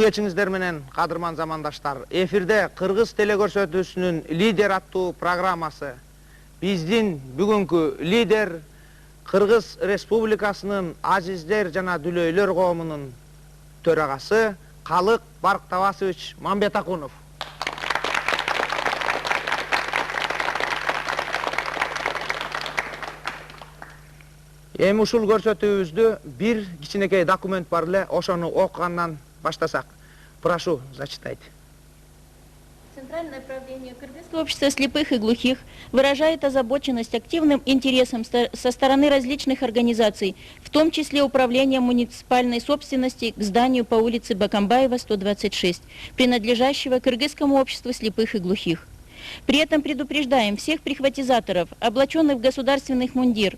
кечиңиздер менен, кадырман замандаштар. Эфирде Кыргыз телекөрсөтүүсүнүн лидер аттуу программасы. Биздин бүгүнкү лидер Кыргыз Республикасынын азиздер жана дүлөйлөр коомунун төрагасы Калык Барктабасович Мамбетакунов. Эми ушул көрсөтүүбүздү бир кичинекей документ бар эле, ошону окугандан баштасак. Прошу, зачитайте. Центральное правление Кыргызского общества слепых и глухих выражает озабоченность активным интересом со стороны различных организаций, в том числе Управления муниципальной собственности к зданию по улице Бакамбаева, 126, принадлежащего Кыргызскому обществу слепых и глухих. При этом предупреждаем всех прихватизаторов, облаченных в государственных мундир,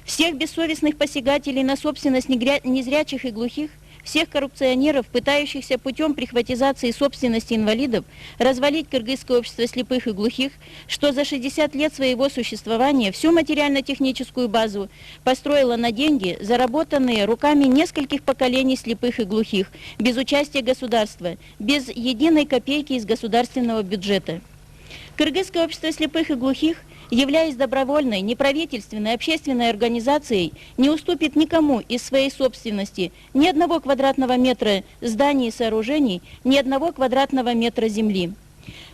всех бессовестных посягателей на собственность незрячих и глухих, всех коррупционеров, пытающихся путем прихватизации собственности инвалидов развалить Кыргызское общество слепых и глухих, что за 60 лет своего существования всю материально-техническую базу построило на деньги, заработанные руками нескольких поколений слепых и глухих, без участия государства, без единой копейки из государственного бюджета. Кыргызское общество слепых и глухих, являясь добровольной, неправительственной, общественной организацией, не уступит никому из своей собственности ни 1 квадратного метра зданий и сооружений, ни 1 квадратного метра земли.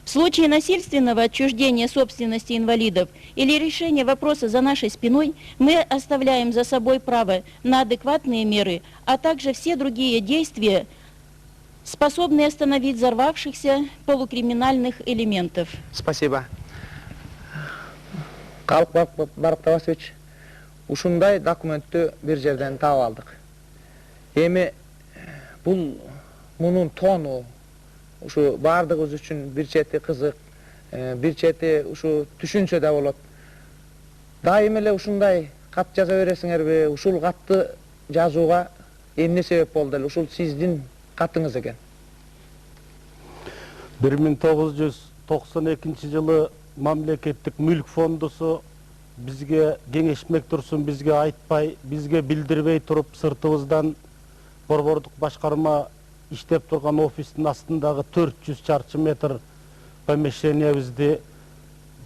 В случае насильственного отчуждения собственности инвалидов или решения вопроса за нашей спиной, мы оставляем за собой право на адекватные меры, а также все другие действия, способные остановить взорвавшихся полукриминальных элементов. Спасибо. Калык Барктабасович, ушундай документтү бир жерден таап алдык. Эми мунун тону ушу баардыгыбыз үчүн бир чети кызык, бир чети ушу түшүнчө да болот. Дайым эле ушундай кат жаза бересиңерби? Ушул катты жазууга эмне себеп болду эле? Ушул сиздин катыңыз экен. 1992 жылы Мамлекеттик мүлк фондусу бизге кеңешмек турсун, бизге айтпай, бизге билдирбей туруп, сыртыбыздан борбордук башкарма иштеп турган офистин астындагы 400 чарчы метр помещениябизди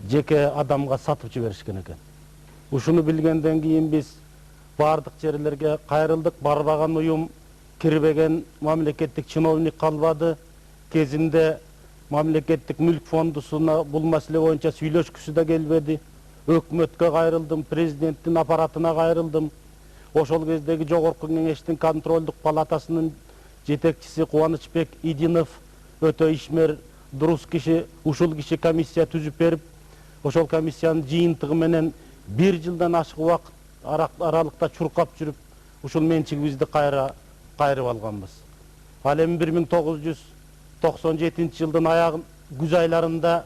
жеке адамга сатып жиберишкен экен. Ушуну билгенден кийин биз бардык жерлерге кайрылдык, барбаган уюм кирбеген, мамлекеттик чиновник калбады. Кезинде Мамлекеттик мүлк фондусуна бул маселе боюнча сүйлөшкүсү да келбеди. Өкмөткө кайрылдым, президенттин аппаратына кайрылдым. Ошол кездеги жогорку кеңештин контролдук палатасынын жетекчиси Кубанычбек Идинов өтө ишмер, дурус киши, ушул киши комиссия түзүп берип, ошол комиссиянын жыйынтыгы менен 1 жылдан ашык убакыт аралыкта чуркап жүрүп, ушул менчигибизди кайрып алганбыз. Ал эми 1997 жылдын аягын күз айларында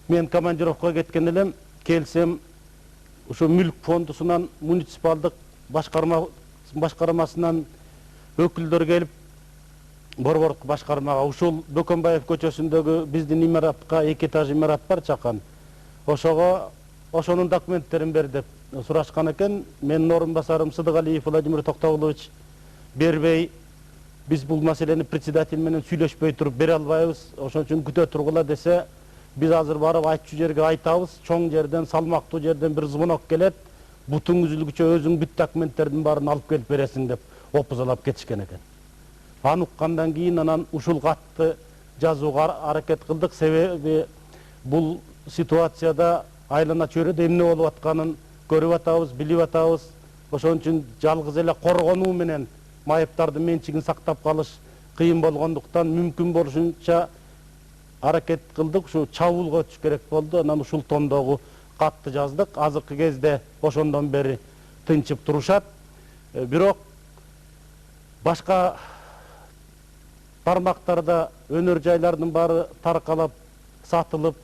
мен командировкага кеткен элем. Келсем, ушу мүлк фондусунан, муниципалдык башкармасынан өкүлдөр келип, борбордук башкармага ушул Бөкөнбаев көчөсүндөгү биздин имаратка 2 этаж имарат бар чакан. Ошонун документтерин бер деп сурашкан экен. Менин орун басарым Сыдыгалиев Владимир Токтогулович бербей, биз бул маселени председатель менен сүйлөшпөй туруп бере албайбыз, ошон үчүн күтө тургула десе, биз азыр барып айтчу жерге айтабыз, чоң жерден, салмактуу жерден бир звонок келет, бутуң үзүлгүчө өзүң бүт документтердин баарын алып келип бересиң деп опузалап кетишкен экен. Аны уккандан кийин анан ушул катты жазууга аракет кылдык, себеби бул ситуацияда айлана чөйрөдө эмне болуп атканын көрүп атабыз, билип атабыз. Ошон үчүн жалгыз эле коргонуу менен майыптардын менчигин сактап калыш кыйын болгондуктан мүмкүн болушунча аракет кылдык, ушу чабуулга өтүш керек болду. Анан ушул тондогу катты жаздык. Азыркы кезде ошондон бери тынчып турушат. Бирок башка тармактарда өнөр жайлардын баары таркалап, сатылып,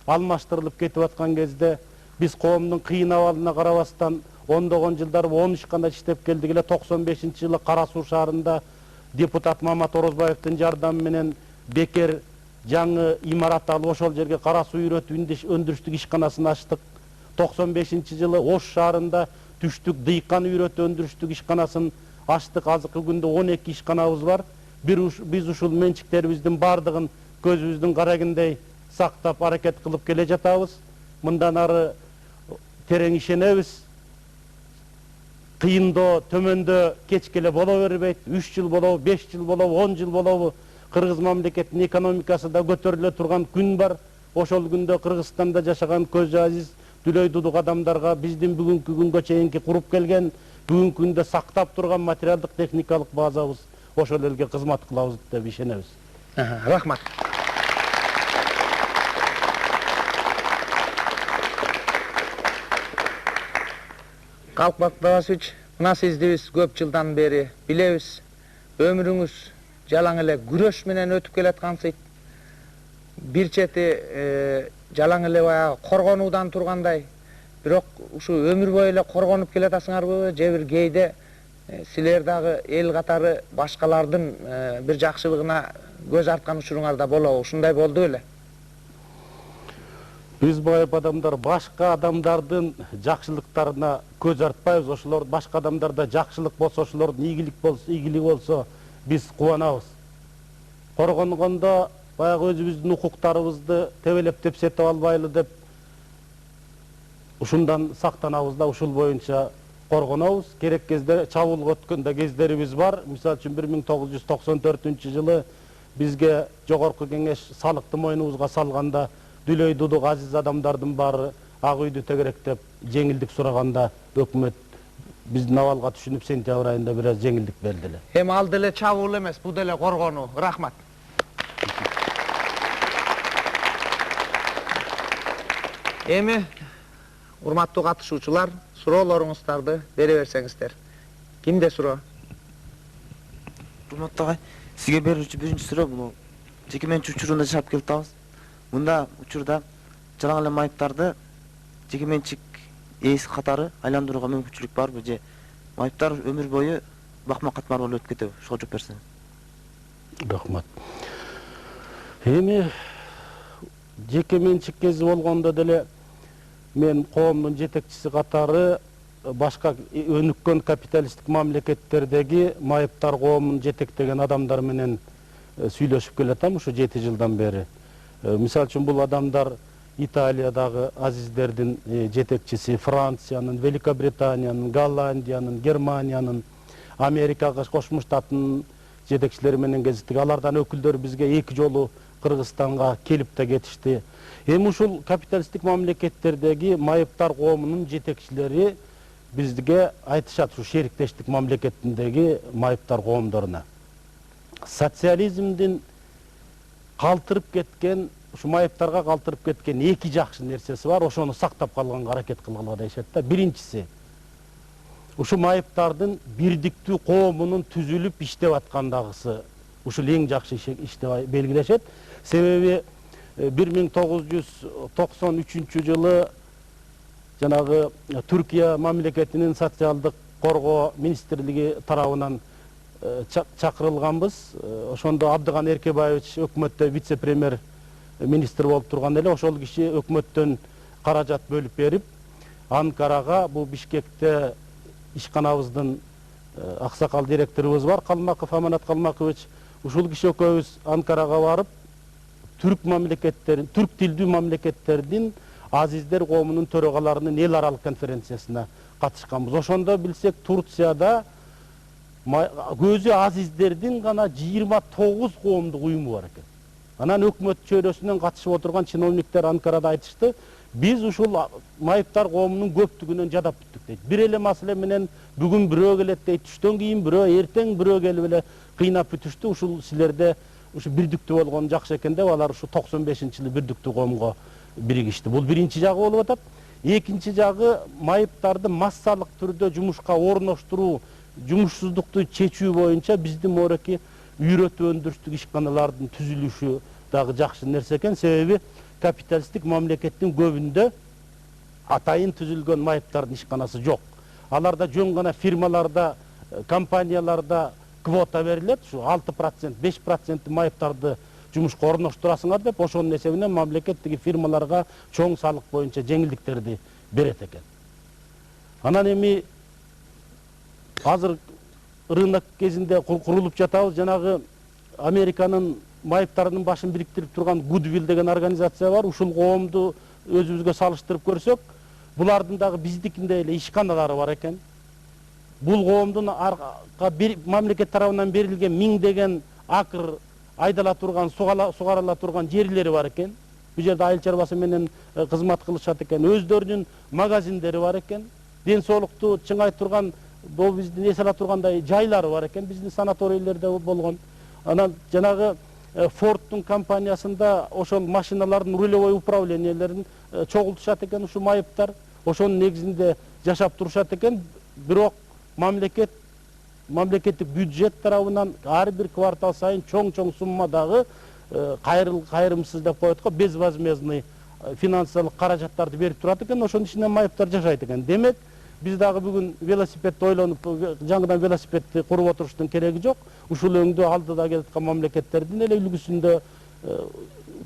алмаштырылып кетип аткан кезде биз коомдун кыйын абалына карабастан ондогон жылдар 10 ишкана иштеп келдик эле. 95-жылы Кара Суу шаарында депутат Мамат Орозбаевдин жардамы менен бекер жаңы имарат алып, ошол жерге кара суу үйрөтүү өндүрүштүк ишканасын ачтык. 95-жылы Ош шаарында түштүк дыйкан үйрөтүү өндүрүштүк ишканасын ачтык. Азыркы күндө 12 ишканабыз бар. Biz ушул менчиктерибиздин бардыгын көзүбүздүн карагындей сактап аракет кылып келе жатабыз. Мындан ары терең ишенебиз. Кыйындоо, төмөндө кечкеле боло бербейт. 3 жыл болобу, 5 жыл болобу, 10 жыл болобу Кыргыз мамлекетинин экономикасы да көтөрүлө турган күн бар. Ошол күндө Кыргызстанда жашаган көзү азиз, дүлөй дудук адамдарга биздин бүгүнкү күнгө чейинки куруп келген, бүгүнкү күндө сактап турган материалдык техникалык базабыз ошол элге кызмат кылабыз деп ишенебиз. Рахмат. Калкбек Бабасович, мына сизди биз көп жылдан бери билебиз. Өмүрүңүз жалаң эле күрөш менен өтүп келаткансыйт. Бир чети жалаң эле баягы коргонуудан тургандай, бирок ушу өмүр бою эле коргонуп келатасыңарбы, же бир кейде силер дагы эл катары башкалардын бир жакшылыгына көз арткан учуруңар да болобу? Ушундай болду беле? Биз байып адамдар башка адамдардын жакшылыктарына көз артпайбыз. Ошолор башка адамдарда жакшылык болсо, ошолордун ийгилиги болсо, биз кубанабыз. Коргонгондо баягы өзүбүздүн укуктарыбызды тебелеп тепсетип албайлы деп ушундан сактанабыз да, ушул боюнча коргонобуз. Керек кезде чабуулга өткөндө кездерибиз бар. Мисалы үчүн 1994-жылы бизге жогорку кеңеш салыкты мойнубузга салганда, дүлөй дудук азиз адамдардын баары ак үйдү тегеректеп жеңилдик сураганда, өкмөт биздин абалга түшүнүп сентябрь айында бир аз жеңилдик берди эле. Эми ал деле чабуул эмес, бул деле коргонуу. Рахмат. Эми урматтуу катышуучулар, суроолоруңуздарды бере берсеңиздер. Кимде суроо? Урматтуу агай, сизге берүүчү биринчи суроо бул жеке менчик учурунда жашап келатабыз. Мында учурда жалаң эле майыптарды жеке менчик ээси катары айландырууга мүмкүнчүлүк барбы, же майыптар өмүр бою бакма катмар болуп өтүп кетеби? Ошого жооп берсеңиз. Рахмат. Эми жеке менчик кези болгондо деле мен коомдун жетекчиси катары башка өнүккөн капиталисттик мамлекеттердеги майыптар коомун жетектеген адамдар менен сүйлөшүп келатам ушу 7 жылдан бери. Мисалы үчүн бул адамдар Италиядагы азиздердин жетекчиси, Франциянын, Великобританиянын, Голландиянын, Германиянын, Америка Кошмо Штатынын жетекчилери менен кезиктик. Алардан өкүлдөр бизге 2 жолу Кыргызстанга келип да кетишти. Эми ушул капиталисттик мамлекеттердеги майыптар коомунун жетекчилери бизге айтышат, ушу шериктештик мамлекетиндеги майыптар коомдоруна. Социализмдин калтырып кеткен, ушу майыптарга калтырып кеткен 2 жакшы нерсеси бар, ошону сактап калганга аракет кылгыла дешет да. Биринчиси, ушу майыптардын бирдиктүү коомунун түзүлүп иштеп аткандагысы ушул эң жакшы иш деп белгилешет. Себеби 1993-жылы жанагы Түркия мамлекетинин социалдык коргоо министрлиги тарабынан чакырылганбыз. Ошондо Абдыган Эркебаевич өкмөттө вице-премьер министр болуп турган эле. Ошол киши өкмөттөн каражат бөлүп берип, Анкарага, бул Бишкекте ишканабыздын аксакал директорубуз бар, Калмаков Аманат Калмакович. Ушул киши экөөбүз Анкарага барып, түрк тилдүү мамлекеттердин азиздер коомунун төрагаларынын эл аралык конференциясына катышканбыз. Ошондо билсек, Турцияда көзү азиздердин гана 29 коомдук уюму бар экен. Анан өкмөт чөйрөсүнөн катышып отурган чиновниктер Анкарада айтышты, биз ушул майыптар коомунун көптүгүнөн жадап бүттүк дейт. Бир эле маселе менен бүгүн бирөө келет дейт, түштөн кийин бирөө, эртең бирөө келип эле кыйнап бүтүштү. Ушул силерде ушу бирдиктүү болгон жакшы экен деп, алар ушу 95-жылы бирдиктүү коомго биригишти. Бул биринчи жагы болуп атат. Экинчи жагы, майыптарды массалык түрдө жумушка орноштуруу, жумушсуздукту чечүү боюнча биздин мореки үйрөтүү өндүрүштүк ишканалардын түзүлүшү дагы жакшы нерсе экен. Себеби капиталисттик мамлекеттин көбүндө атайын түзүлгөн майыптардын ишканасы жок. Аларда жөн гана фирмаларда, компанияларда квота берилет, ушу 6%, 5% майыптарды жумушка орноштурасыңар деп, ошонун эсебинен мамлекеттеги фирмаларга чоң салык боюнча жеңилдиктерди берет экен. Анан эми азыр рынок кезинде курулуп жатабыз, жанагы Американын майыптарынын башын бириктирип турган Goodwill деген организация бар. Ушул коомду өзүбүзгө салыштырып көрсөк, булардын дагы биздикиндей эле ишканалары бар экен. Бул коомдун мамлекет тарабынан берилген миңдеген акр айдала турган, сугарыла турган жерлери бар экен. Бул жерде айыл чарбасы менен кызмат кылышат экен. Өздөрүнүн магазиндери бар экен. Ден соолукту чыңгай турган, бул биздин эс ала тургандай жайлары бар экен. Биздин санаторийлерде болгон. Анан жанагы Фордтун компаниясында ошол машиналардын рулевой управлениелерин чогултушат экен ушу майыптар. Ошонун негизинде жашап турушат экен. Бирок мамлекеттик бюджет тарабынан ар бир квартал сайын чоң суммадагы кайрымсыз деп коет го, безвозмездный финансылык каражаттарды берип турат экен. Ошонун ичинен майыптар жашайт экен. Демек, биз дагы бүгүн велосипедти ойлонуп, жаңыдан велосипедти куруп отуруштун кереги жок. Ушул өңдө алдыда келаткан мамлекеттердин эле үлгүсүндө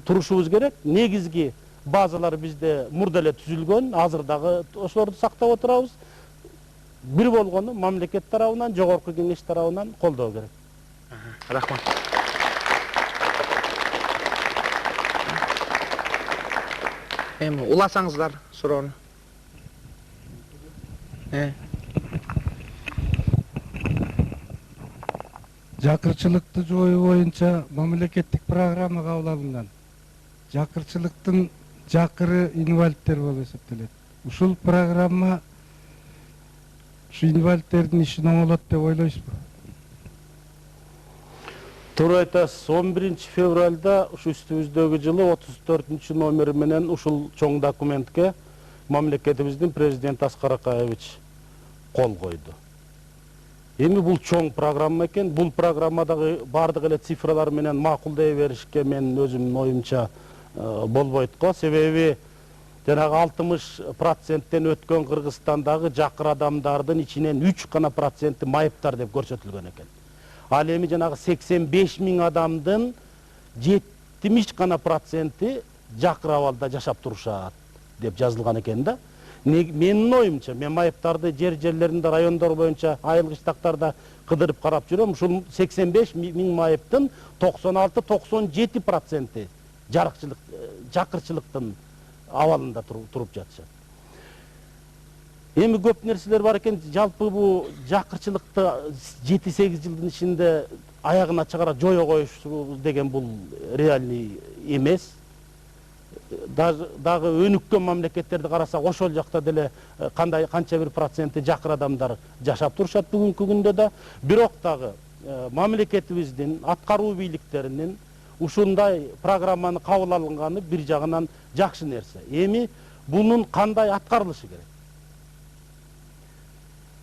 турушубуз керек. Негизги базалар бизде мурда эле түзүлгөн, азыр дагы ошолорду сактап отурабыз. Бир болгону мамлекет тарабынан, жогорку кеңеш тарабынан колдоо керек. Рахмат. Эми уласаңыздар суроону. Жакырчылыкты жоюу боюнча мамлекеттик программа кабыл алынган. Жакырчылыктын жакыры инвалидтер болуп эсептелет. Ушул программа ушу инвалидтердин ишин оңолот деп ойлойсузбу? Туура айтасыз. 11 февралда ушу үстүбүздөгү жылы 34 номери менен ушул чоң документке мамлекетибиздин президент Аскар Акаевич кол койду. Эми бул чоң программа экен. Бул программадагы бардык эле цифралар менен макулдей беришке мен өзүмдүн оюмча болбойт го. Себеби жанагы 60%тен өткөн Кыргызстандагы жакыр адамдардын ичинен 3 гана проценти майыптар деп көрсөтүлгөн экен. Ал эми жанагы 85 миң адамдын 70 гана проценти жакыр абалда жашап турушат деп жазылган экен да. Менин оюмча, мен майыптарды жерлеринде, райондор боюнча, айыл кыштактарда кыдырып карап жүрөм. Ушул 85 миң майыптын 96-97% жакырчылыктын абалында туруп жатышат. Эми көп нерселер бар экен. Жалпы бул жакырчылыкты 7-8 жылдын ичинде аягына чыгара жое коюш деген бул реальный эмес. Дагы өнүккөн мамлекеттерди карасак, ошол жакта деле канча бир проценти жакыр адамдар жашап турушат бүгүнкү күндө да. Бирок дагы мамлекетибиздин аткаруу бийликтеринин ушундай программаны кабыл алынганы бир жагынан жакшы нерсе. Эми бунун кандай аткарылышы керек?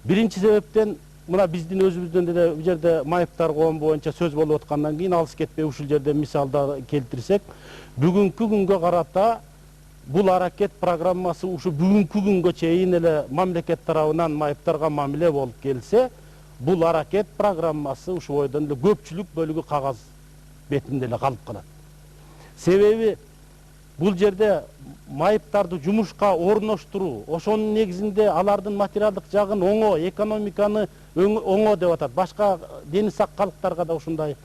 Биринчи себептен, мына биздин өзүбүздөн деле бул жерде майыптар коому боюнча сөз болуп аткандан кийин алыс кетпей ушул жерде мисалда келтирсек, бүгүнкү күнгө карата бул аракет программасы ушу бүгүнкү күнгө чейин эле мамлекет тарабынан майыптарга мамиле болуп келсе, бул аракет программасы ушу бойдон эле көпчүлүк бөлүгү кагаз бетинде эле калып калат. Себеби бул жерде майыптарды жумушка орноштуруу, ошонун негизинде алардын материалдык жагын оңо, экономиканы оңо деп атат. Башка дени сак калктарга да ушундай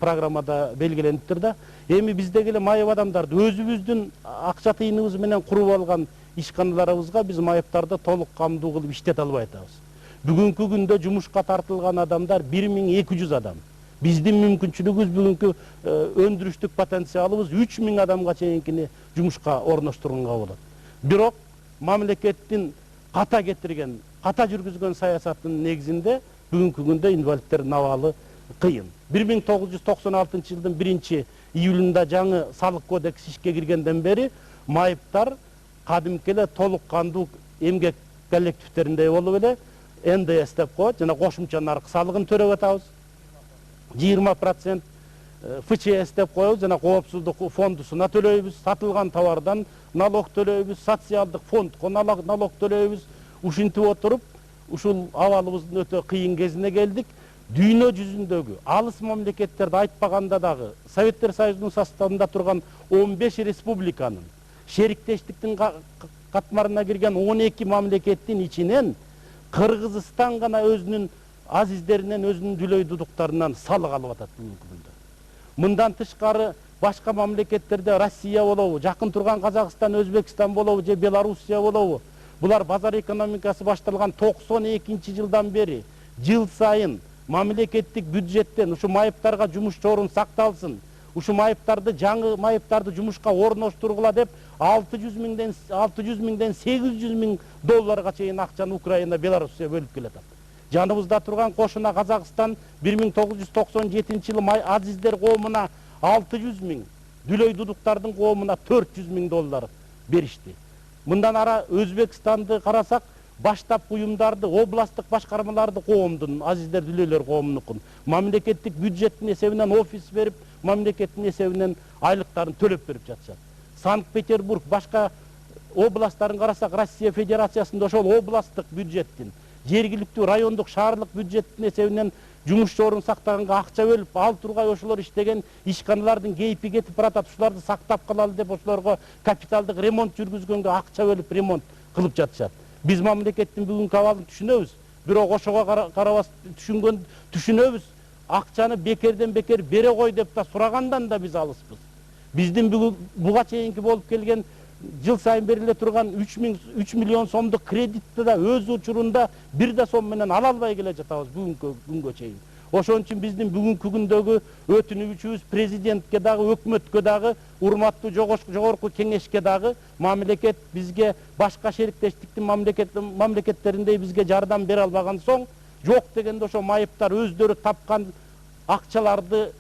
программада белгилениптир да. Эми биздеги эле майып адамдарды өзүбүздүн акча тыйыныбыз менен куруп алган ишканаларыбызга биз майыптарды толук камдуу кылып иштете албай атабыз. Бүгүнкү күндө жумушка тартылган адамдар 1200 адам. Биздин мүмкүнчүлүгүбүз, бүгүнкү өндүрүштүк потенциалыбыз 3000 адамга чейинкини жумушка орноштурганга болот. Бирок мамлекеттин ката кетирген, ката жүргүзгөн саясаттын негизинде бүгүнкү күндө инвалидтердин абалы кыйын. 1996 жылдын 1-июлунда жаңы салык кодекс ишке киргенден бери майыптар кадимки эле толук кандуу эмгек коллективдериндей болуп эле НДС деп коет, жана кошумча наркы салыгын төрөп атабыз. 20% ФЧС деп коебуз, жана коопсуздук фондусуна төлөйбүз, сатылган товардан налог төлөйбүз, социалдык фондко налог төлөйбүз. Ушинтип отуруп, ушул абалыбыздын өтө кыйын кезине келдик. Дүйнө жүзүндөгү алыс мамлекеттерди айтпаганда дагы Советтер Союзунун составында турган 15 республиканын, шериктештиктин катмарына кирген 12 мамлекеттин ичинен Кыргызстан гана өзүнүн азиздеринен, өзүнүн дүлөй дудуктарынан салык алып атат бүгүнкү күндө. Мындан тышкары башка мамлекеттерде Россия болобу, жакын турган Казакстан, Өзбекстан болобу же Белоруссия болобу, булар базар экономикасы башталган 92-жылдан бери жыл сайын мамлекеттик бюджеттен ушу майыптарга жумуш орун сакталсын, ушу майыптарды жаңы майыптарды жумушка орноштургула деп 600 миңден 800 миң долларга чейин акчаны Украина, Белоруссия бөлүп келатат. Жаныбызда турган кошуна Казакстан 1997-жылы азиздер коомуна 600 миң, дүлөй дудуктардын коомуна 400 миң доллар беришти. Мындан ара Өзбекстанды карасак, баштап уюмдарды, областтык башкармаларды коомдун, азиздер дүлөйлөр коомунукун мамлекеттик бюджеттин эсебинен офис берип, мамлекеттин эсебинен айлыктарын төлөп берип жатышат. Санкт-Петербург, башка областтарын карасак, Россия Федерациясында ошол областтык бюджеттин, жергиликтүү райондук шаарлык бюджеттин эсебинен жумуш орун сактаганга акча бөлүп, ал тургай ошолор иштеген ишканалардын кейпи кетип баратат, ушуларды сактап калалы деп ошолорго капиталдык ремонт жүргүзгөнгө акча бөлүп ремонт кылып жатышат. Биз мамлекеттин бүгүнкү абалын түшүнөбүз, бирок ошого карабас түшүнөбүз, акчаны бекерден бекер бере кой деп да сурагандан да биз алыспыз. Биздин буга чейинки болуп келген жыл сайын бериле турган 3 миллион сомдук кредитти да өз учурунда бир да сом менен ала албай келе жатабыз бүгүнкү күнгө чейин. Ошон үчүн биздин бүгүнкү күндөгү өтүнүүчүбүз президентке дагы, өкмөткө дагы, урматтуу жогорку кеңешке дагы, мамлекет бизге башка шериктештиктин мамлекеттериндей бизге жардам бере албаган соң, жок дегенде ошо майыптар өздөрү тапкан акчаларды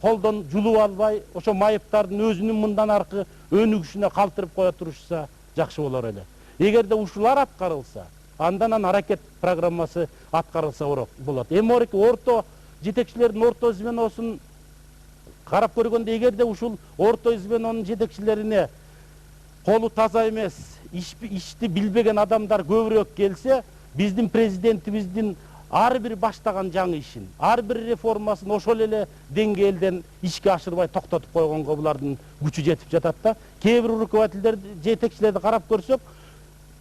колдон жулуп албай, ошо майыптардын өзүнүн мындан аркы өнүгүшүнө калтырып кое турушса жакшы болор эле. Эгерде ушулар аткарылса, андан аракет программасы аткарылса болот. Эми орто жетекчилердин орто звеносун карап көргөндө, эгерде ушул орто звенонун жетекчилерине колу таза эмес, ишти билбеген адамдар көбүрөөк келсе, биздин президентибиздин ар бир баштаган жаңы ишин, ар бир реформасын ошол эле деңгээлден ишке ашырбай токтотуп койгонго булардын күчү жетип жатат да. Кээ бир руководителдер, жетекчилерди карап көрсөк,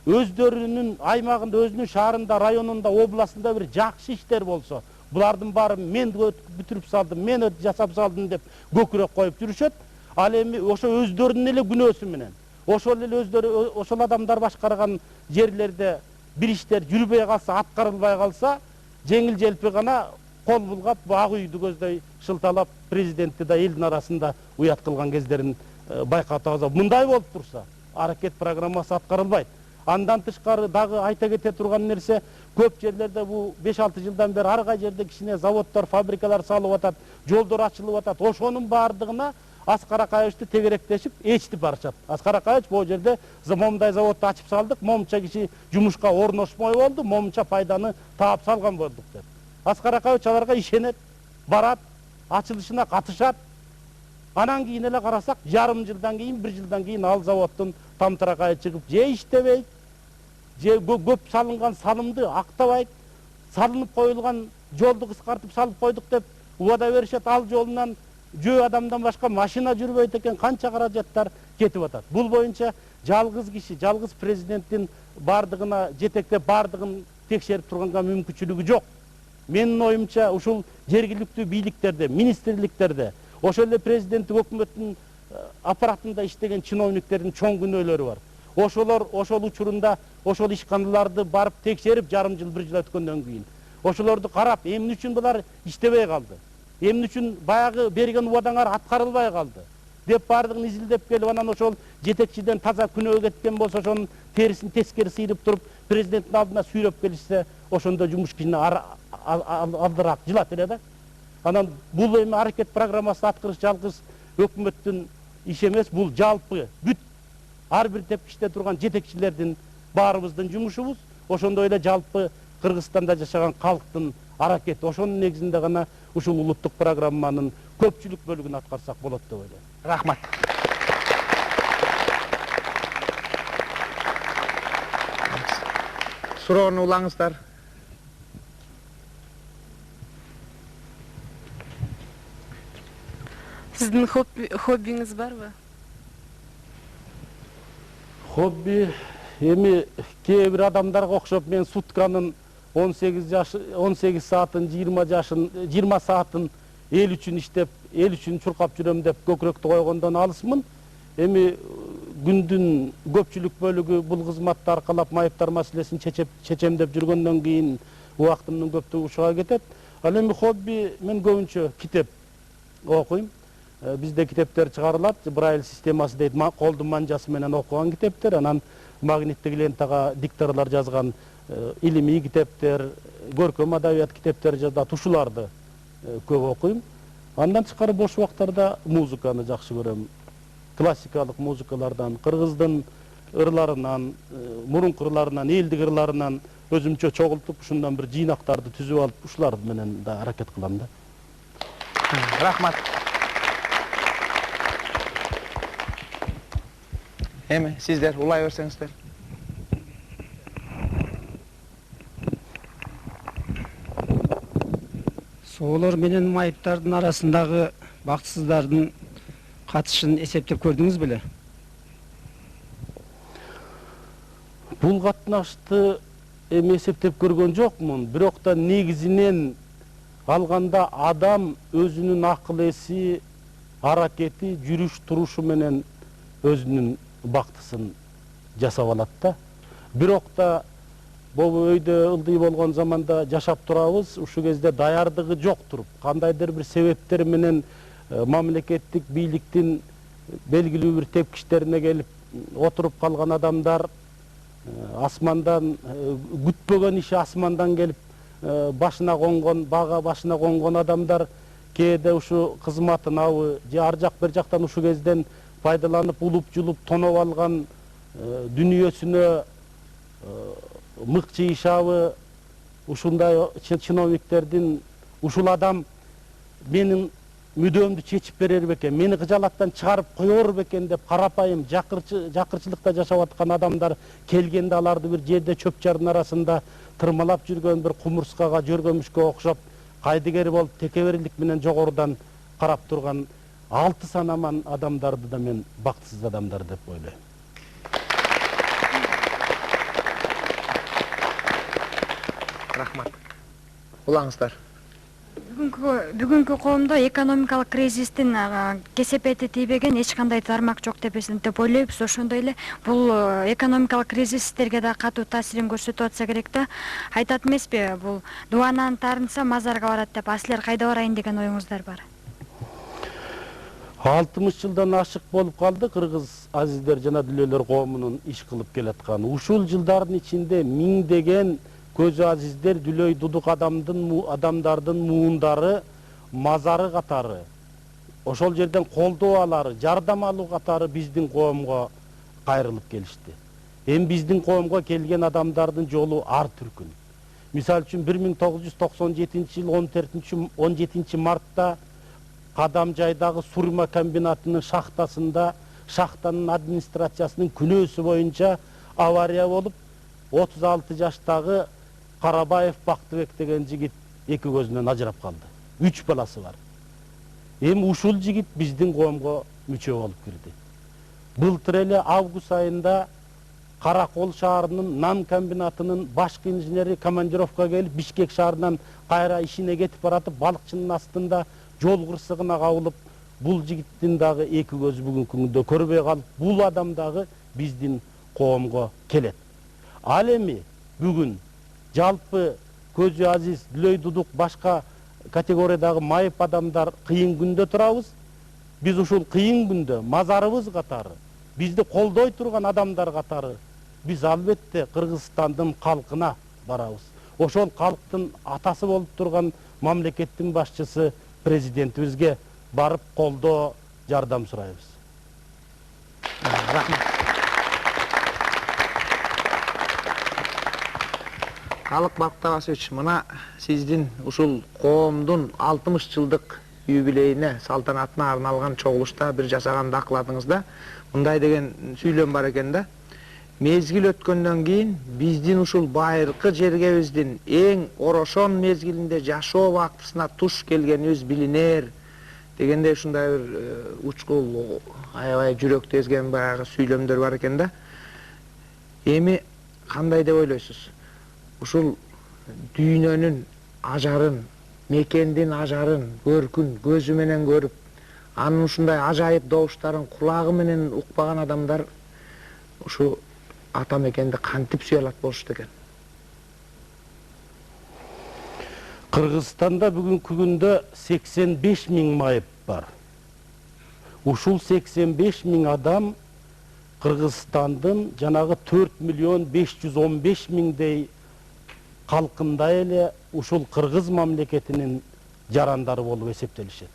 өздөрүнүн аймагында, өзүнүн шаарында, районунда, областында бир жакшы иштер болсо, булардын баары мен бүтүрүп салдым, мен жасап салдым деп көкүрөк коюп жүрүшөт. Ал эми ошо өздөрүнүн эле күнөөсү менен, ошол эле өздөрү, ошол адамдар башкарган жерлерде бир иштер жүрбөй калса, аткарылбай калса, жеңил желпи гана кол булгап, ак үйдү көздөй шылталап, президентти да элдин арасында уят кылган кездерин байкатабыз. Мындай болуп турса, аракет программасы аткарылбайт. Андан тышкары дагы айта кете турган нерсе, көп жерлерде бул 5-6 жылдан бери ар кай жерде кичине заводдор, фабрикалар салып атат, жолдор ачылып атат. Ошонун баардыгына Аскар Акаевичти тегеректешип, ээрчитип барышат. Аскар Акаевич бул жерде момундай заводду ачып салдык, момунча киши жумушка орношмой болду, момунча пайданы таап салган болдук деп. Аскар Акаевич аларга ишенет, барат, ачылышына катышат. Анан кийин эле карасак, жарым жылдан кийин, 1 жылдан кийин ал заводдун тамтыракайы чыгып, же иштебейт, же көп салынган салымды актабайт, салынып коюлган жолду кыскартып салып койдук деп убада беришет. Ал жолунан жөө адамдан башка машина жүрбөйт экен, канча каражаттар кетип атат. Бул боюнча жалгыз киши, жалгыз президенттин бардыгына жетектеп, бардыгын текшерип турганга мүмкүнчүлүгү жок. Менин оюмча ушул жергиликтүү бийликтерде, министрликтерде, ошол эле президенттик өкмөттүн аппаратында иштеген чиновниктердин чоң күнөөлөрү бар. Ошолор ошол учурунда ошол ишканаларды барып текшерип, жарым жыл, 1 жыл өткөндөн кийин ошолорду карап, эмне үчүн булар иштебей калды, эмне үчүн баягы берген убадаңар аткарылбай калды деп бардыгын изилдеп келип, анан ошол жетекчиден таза күнөө кеткен болсо, ошонун терисин тескери сыйрып туруп президенттин алдына сүйрөп келишсе, ошондо жумуш кичине алдыраак жылат эле да. Анан бул эми аракет программасы аткарыш жалгыз өкмөттүн иши эмес, бул жалпы бүт ар бир тепкичте турган жетекчилердин баарыбыздын жумушубуз. Ошондой эле жалпы Кыргызстанда жашаган калктын аракети. Ошонун негизинде гана ушул улуттук программанын көпчүлүк бөлүгүн аткарсак болот деп ойлойм. Рахмат. Суроону улаңыздар. Сиздин хоббиңиз барбы? Хобби эми кээ бир адамдарга окшоп, мен сутканын 18 саатын, 20 саатын эл үчүн иштеп, эл үчүн чуркап жүрөм деп көкүрөктү койгондон алысмын. Эми күндүн көпчүлүк бөлүгү бул кызматты аркалап майыптар маселесин чечем деп жүргөндөн кийин убактымдын көптүгү ушуга кетет. Ал эми хобби мен көбүнчө китеп окуйм. Бизде китептер чыгарылат, Брайль системасы дейт, колдун манжасы менен окуган китептер, анан магниттик лентага дикторлор жазган илимий китептер, көркөм адабият китептер жазат, ушуларды көп окуйм. Андан тышкары бош убактарда музыканы жакшы көрөм. Классикалык музыкалардан, кыргыздын ырларынан, мурунку ырларынан, элдик ырларынан өзүмчө чогултуп, ушундан бир жыйнактарды түзүп алып, ушулар менен да аракет кылам да. Рахмат. Эми сиздер улай берсеңиздер. Соолор менен майыптардын арасындагы бактысыздардын катышын эсептеп көрдүңүз беле? Бул катнашты эми эсептеп көргөн жокмун, бирок да негизинен алганда адам өзүнүн акыл эси, аракети, жүрүш турушу менен өзүнүн бактысын жасап алат да. Бирок да бул өйдө ылдый болгон заманда жашап турабыз, ушул кезде даярдыгы жок туруп, кандайдыр бир себептер менен мамлекеттик бийликтин белгилүү бир тепкичтерине келип отуруп калган адамдар, асмандан күтпөгөн иши асмандан келип башына конгон, бага башына конгон адамдар кээде ушу кызматынабы же ар жак бер жактан ушул кезден пайдаланып улуп жулуп тоноп алган дүнүйөсүнө мык чыйышабы, ушундай чиновниктердин ушул адам менин мүдөмдү чечип берер бекен, мени кыжалаттан чыгарып коер бекен деп карапайым жакырчылыкта жашап аткан адамдар келгенде аларды бир жерде чөп жардын арасында тырмалап жүргөн бир кумурскага, жөргөмүшкө окшоп кайдыгер болуп текеберлик менен жогорудан карап турган 6 санаман адамдарды да мен бактысыз адамдар деп ойлойм. Рахмат. Улаңыздар. Бүгүнкү коомдо экономикалык кризистин кесепети тийбеген эч кандай тармак жок деп ойлойбуз. Ошондой эле бул экономикалык кризистерге да катуу таасирин көрсөтүп атса керек да. Айтат эмеспи, бул дубанан тарынса мазарга барат деп, силер кайда барайын деген оюңуздар бар? 60 жылдан ашык болуп калды кыргыз азиздер жана дүлөөлөр коомунун иш кылып келатканы. Ушул жылдардын ичинде миңдеген көзү азиздер, дүлөй дудук адамдардын муундары, мазары катары, ошол жерден колдоо алары, жардам алуу катары биздин коомго кайрылып келишти. Эми биздин коомго келген адамдардын жолу ар түркүн. Мисалы үчүн 1997 жыл 17 мартта Кадамжайдагы Сурма комбинатынын шахтасында шахтанын администрациясынын күнөөсү боюнча авария болуп, 36 жаштагы Карабаев Бактыбек деген жигит эки көзүнөн ажырап калды. 3 баласы бар. Эми ушул жигит биздин коомго мүчө болуп кирди. Былтыр эле август айында Каракол шаарынын нан комбинатынын башкы инженери командировка келип, Бишкек шаарынан кайра ишине кетип баратып, балыкчынын астында жол кырсыгына кабылып, бул жигиттин дагы эки көзү бүгүнкү күндө көрбөй калып, бул адам дагы биздин коомго келет. Ал эми бүгүн жалпы көзү азиз, дүлөй дудук башка категориядагы майып адамдар кыйын күндө турабыз. Биз ушул кыйын күндө мазарыбыз катары, бизди колдой турган адамдар катары биз албетте Кыргызстандын калкына барабыз. Ошол калктын атасы болуп турган мамлекеттин башчысы президентибизге барып колдоо, жардам сурайбыз. Рахмат. Калык Бактабасович, мына сиздин ушул коомдун 60 жылдык юбилейине, салтанатына арналган чогулушта бир жасаган докладыңызда мындай деген сүйлөм бар экен да. Мезгил өткөндөн кийин биздин ушул байыркы жергебиздин эң орошон мезгилинде жашоо убактысына туш келгенибиз билинер дегенде ушундай бир учкул, аябай жүрөктү эзген баягы сүйлөмдөр бар экен да. Эми кандай деп ойлойсуз? Ушул дүйнөнүн ажарын мекендин ажарын, көркүн көзү менен көрүп, анын ушундай ажайып добуштарын кулагы менен укпаган адамдар ушу ата мекенди кантип сүйө алат болушту экен. Кыргызстанда бүгүнкү күндө 85 000 майып бар. Ушул 85 000 адам Кыргызстандын жанагы 4 515 000 калкында эле ушул кыргыз мамлекетинин жарандары болуп эсептелишет.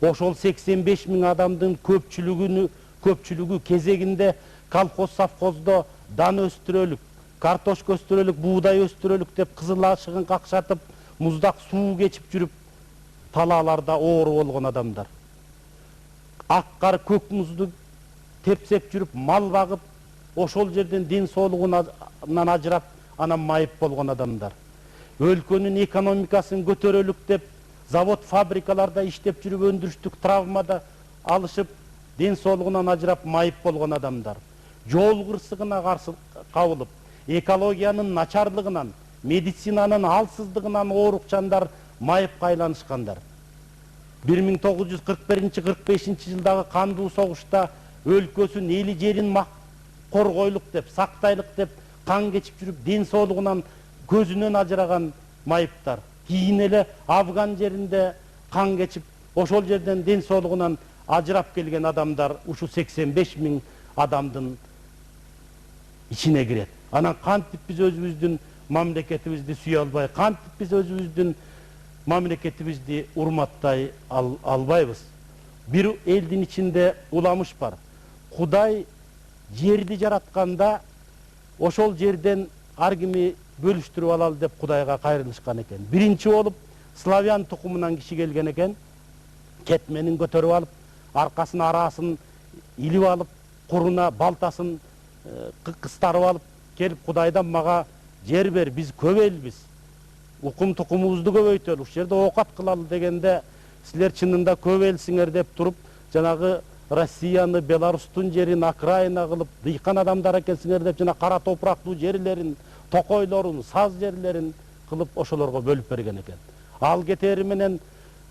Ошол 85 000 адамдын көпчүлүгү кезегинде колхоз совхоздо дан өстүрөлүк, картошка өстүрөлүк, буудай өстүрөлүк деп кызыл ашыгын какшатып, муздак суу кечип жүрүп, талааларда оору болгон адамдар. Ак кар көк музду тепсеп жүрүп, мал багып, ошол жерден ден соолугунан ажырап, анан майып болгон адамдар. Өлкөнүн экономикасын көтөрөлүк деп, завод фабрикаларда иштеп жүрүп, өндүрүштүк травмада алышып, ден соолугунан ажырап, майып болгон адамдар. Жол кырсыгына каршы кабылып, экологиянын начарлыгынан, медицинанын алсыздыгынан оорукчандар майыпка айланышкандар. 1941-45 жылдагы кандуу согушта өлкөсүн, эли жерин коргойлук деп, сактайлык деп кан кечип жүрүп, ден соолугунан көзүнөн ажыраган майыптар. Кийин эле Афган жеринде кан кечип, ошол жерден ден соолугунан ажырап келген адамдар ушу 85 000 адамдын ичине кирет. Анан кантип биз өзүбүздүн мамлекетибизди сүйө албай, кантип биз өзүбүздүн мамлекетибизди урматтай албайбыз? Бир элдин ичинде уламыш бар. Кудай жерди жаратканда ошол жерден ар кими бөлүштүрүп алалы деп Кудайга кайрылышкан экен. Биринчи болуп славян тукумунан киши келген экен. Кетменин көтөрүп алып, аркасын арасын илип алып, куруна балтасын кыстарып алып келип, Кудайдан мага жер бер, биз көп элбиз. Укум тукумубузду көбөйтөлү, ушул жерде оокат кылалы дегенде, силер чынында көп элсиңер деп туруп, жанагы Россияны, Беларустун жерин окраина кылып, дыйкан адамдар экенсиңер деп, жана кара топурактуу жерлерин, токойлорун, саз жерлерин кылып ошолорго бөлүп берген экен. Ал кетери менен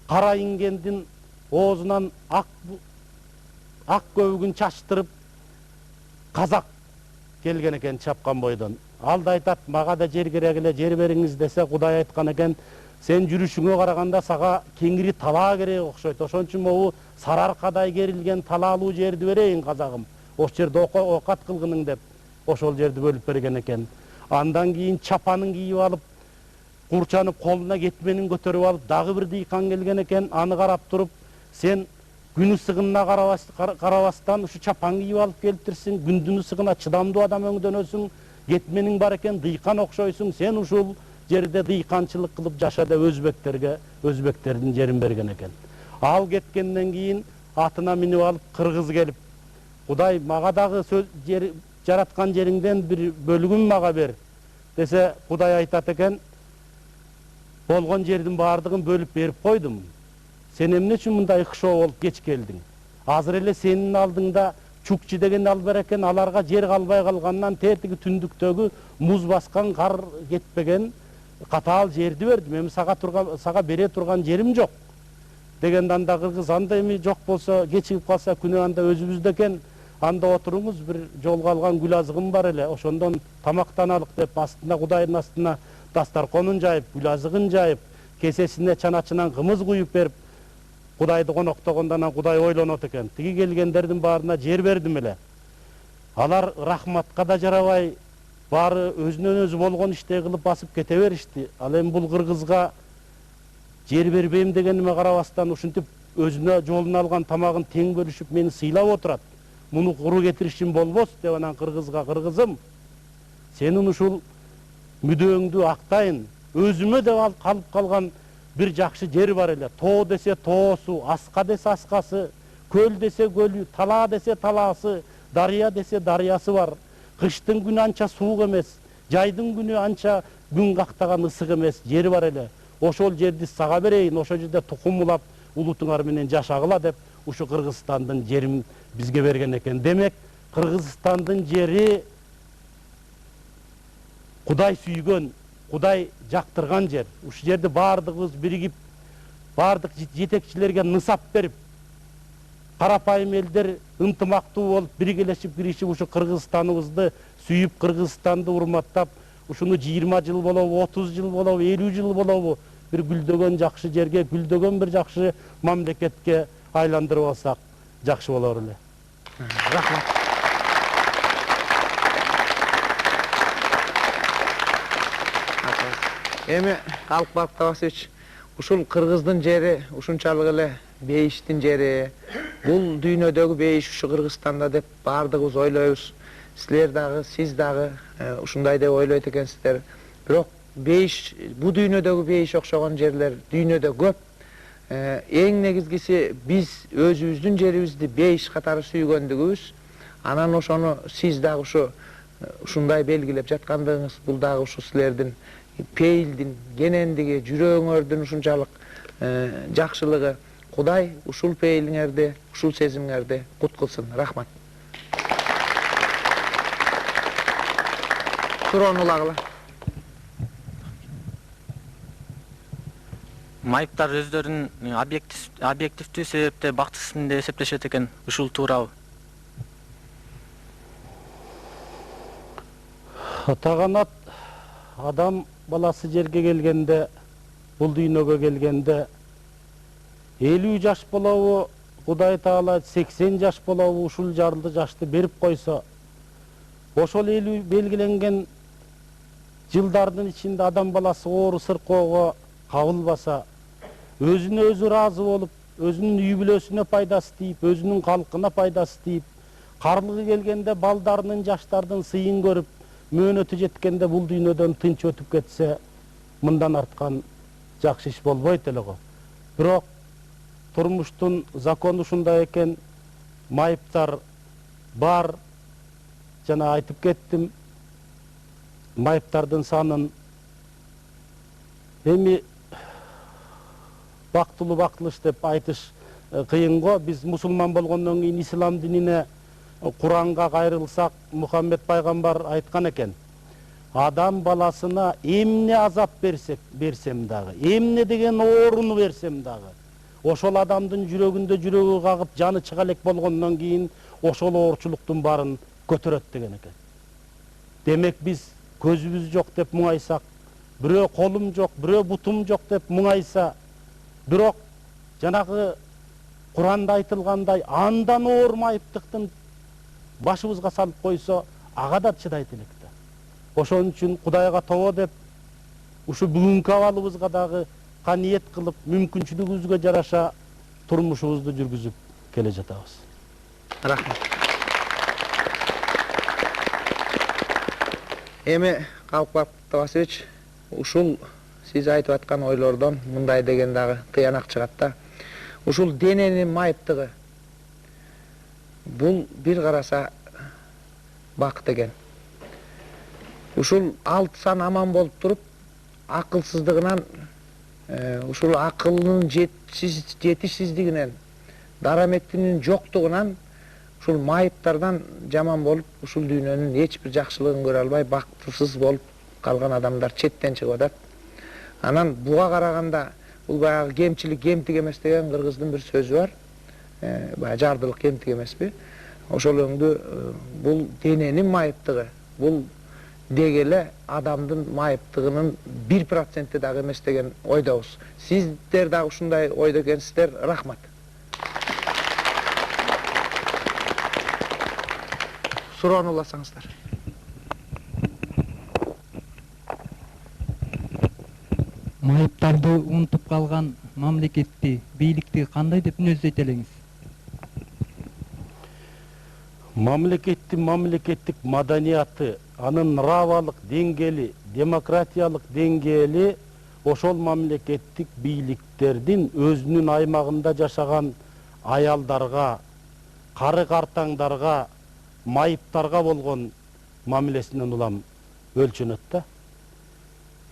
кара ингендин оозунан ак көбүгүн чачтырып, казак келген экен чапкан бойдон. Ал да айтат, мага да жер керек эле, жер бериңиз десе, Кудай айткан экен, сен жүрүшүңө караганда сага кеңири талаа керек окшойт. Ошон үчүн могу Сарыаркадай керилген талаалуу жерди берейин казагым. Ошол жерде оокат кылгының деп, ошол жерди бөлүп берген экен. Андан кийин чапанын кийип алып, курчанып, колуна кетменин көтөрүп алып, дагы бир дыйкан келген экен, аны карап туруп, сен күн ысыгына карабастан ушу чапан кийип алып келиптирсиң, күндүн ысыгына чыдамдуу адам өңдөнөсүң, кетменин бар экен, дыйкан окшойсуң, сен ушул жерде дыйканчылык кылып жаша деп өзбектердин жерин берген экен. Ал кеткенден кийин атына минип алып кыргыз келип, Кудай мага дагы жараткан жериңден бир бөлүгүн мага бер десе, Кудай айтат экен, болгон жердин баардыгын бөлүп берип койдум. Сен эмне үчүн мындай ыкшоо болуп кеч келдиң? Азыр эле сенин алдыңда Чукчи деген ал бар экен, аларга жер калбай калгандан тетиги түндүктөгү муз баскан, кар кетпеген катаал жерди бердим. Эми сага бере турган жерим жок. Дегенде анда кыргыз, анда эми жок болсо, кечигип калса күнөө анда өзүбүздө экен, анда отуруңуз, бир жолго алган гүл азыгым бар эле, ошондон тамактаналык деп астына, Кудайдын астына дастарконун жайып, гүл азыгын жайып, кесесине чаначынан кымыз куюп берип, Кудайды коноктогондон Кудай ойлонот экен. Тиги келгендердин баарына жер бердим эле. Алар рахматка да жарабай, баары өзүнөн өзү болгон иштей кылып басып кете беришти. Ал эми бул кыргызга жер бербейм дегениме карабастан, ушинтип өзүнө жолун алган тамагын тең бөлүшүп мени сыйлап отурат. Муну куру кетиришим болбос деп, анан кыргызга, кыргызым, сенин ушул мүдөөңдү актайын, өзүмө деп калып калган бир жакшы жер бар эле. Тоо десе тоосу, аска десе аскасы, көл десе көлү, талаа десе талаасы, дарыя десе дарыясы бар. Кыштын күнү анча суук эмес, жайдын күнү анча күн кактаган ысык эмес жер бар эле. Ошол жерди сага берейин, ошол жерде тукум улап, улутуңар менен жашагыла деп, ушу Кыргызстандын жерин бизге берген экен. Демек, Кыргызстандын жери Кудай сүйгөн, Кудай жактырган жер. Ушул жерде баардыгыбыз биригип бардык жетекчилерге нысап берип, карапайым элдер ынтымактуу болуп, биргелешип киришип, ушу Кыргызстаныбызды сүйүп, Кыргызстанды урматтап, ушуну 20 жыл болобу, 30 жыл болобу, 50 жыл болобу, бир гүлдөгөн жакшы жерге, гүлдөгөн бир жакшы мамлекетке айландырып алсак жакшы болор эле. Рахмат. Эми Алыкбек Табасович, ушул Кыргыздын жери ушунчалык эле бейиштин жери, бул дүйнөдөгү бейиш ушу Кыргызстанда деп баардыгыбыз ойлойбуз. Силер дагы, сиз дагы ушундай деп ойлойт экенсиздер. Бирок бейиш, бул дүйнөдөгү бейиш окшогон жерлер дүйнөдө көп. Эң негизгиси биз өзүбүздүн жерибизди бейиш катары сүйгөндүгүбүз. Анан ошону сиз дагы ушундай белгилеп жаткандыгыңыз, бул дагы ушу силердин пейилдин, кенендиги, жүрөгүңөрдүн ушунчалык жакшылыгы. Кудай ушул пейилиңерди, ушул сезимиңерди кут кылсын. Рахмат. Суроону улагыла. Майыптар өздөрүн объективдүү себепте бактысыз деп эсептешет экен. Ушул туурабы? Тағанат адам баласы жерге келгенде, бул дүйнөгө келгенде 50 жаш болобу, Кудай Таала 80 жаш болобу, ушул жарлы жашты берип койсо, ошол 50 белгиленген жылдардын ичинде адам баласы оору сыркоого кабылбаса, өзүнө өзү ыраазы болуп, өзүнүн үй бүлөсүнө пайдасы тийип, өзүнүн калкына пайдасы тийип, карлыгы келгенде балдарынын, жаштардын сыйын көрүп, мөөнөтү жеткенде бул дүйнөдөн тынч өтүп кетсе, мындан арткан жакшы иш болбойт эле го. Бирок турмуштун закону ушундай экен, майыптар бар. Жана айтып кеттим, майыптардын санын эми бактылуу-бактылыш деп айтыш кыйын го. Биз мусулман болгондон кийин ислам динине, Куранга кайрылсак, Мухаммед пайгамбар айткан экен: адам баласына эмне азап берсем дагы, эмне деген ооруну берсем дагы, ошол адамдын жүрөгүндө жүрөгү кагып, жаны чыга элек болгондон кийин ошол оорчулуктун баарын көтөрөт деген экен. Демек биз көзүбүз жок деп муңайсак, бирөө колум жок, бирөө бутум жок деп муңайса, бирок жанагы Куранда айтылгандай андан оор майыптыктын башыбызга салып койсо, ага да чыдайт элек да. Ошон үчүн Кудайга тобо деп, ушу бүгүнкү абалыбызга дагы каниет кылып, мүмкүнчүлүгүбүзгө жараша турмушубузду жүргүзүп келе жатабыз. Рахмат. Эми Алыкбек Табасович, ушул сиз айтып аткан ойлордон мындай деген дагы тыянак чыгат да. Ушул дененин майыптыгы бул бир караса бак деген. Ушул 6 сан аман болуп туруп, акылсыздыгынан, ушул акылынын жетишсиздигинен, дараметтинин жоктугунан, ушул майыптардан жаман болуп, ушул дүйнөнүн эч бир жакшылыгын көрө албай, бактысыз болуп калган адамдар четтен чыгып атат. Анан буга караганда, бул баягы кемчилик кемтик эмес деген кыргыздын бир сөзү бар. Баягы жардылык кемтик эмеспи? Ошол өңдү бул дененин майыптыгы, бул дегеле адамдын майыптыгынын 1% дагы эмес деген ойдобуз. Сиздер дагы ушундай ойдо экенсиздер. Рахмат. Суроону уласаңыздар. Майыптарды унутуп калган мамлекетти, бийликти кандай деп мүнөздөйт элеңиз? Мамлекеттик маданияты, анын нравалык деңгээли, демократиялык деңгээли ошол мамлекеттик бийликтердин өзүнүн аймагында жашаган аялдарга, кары картаңдарга, майыптарга болгон мамилесинен улам өлчөнөт да.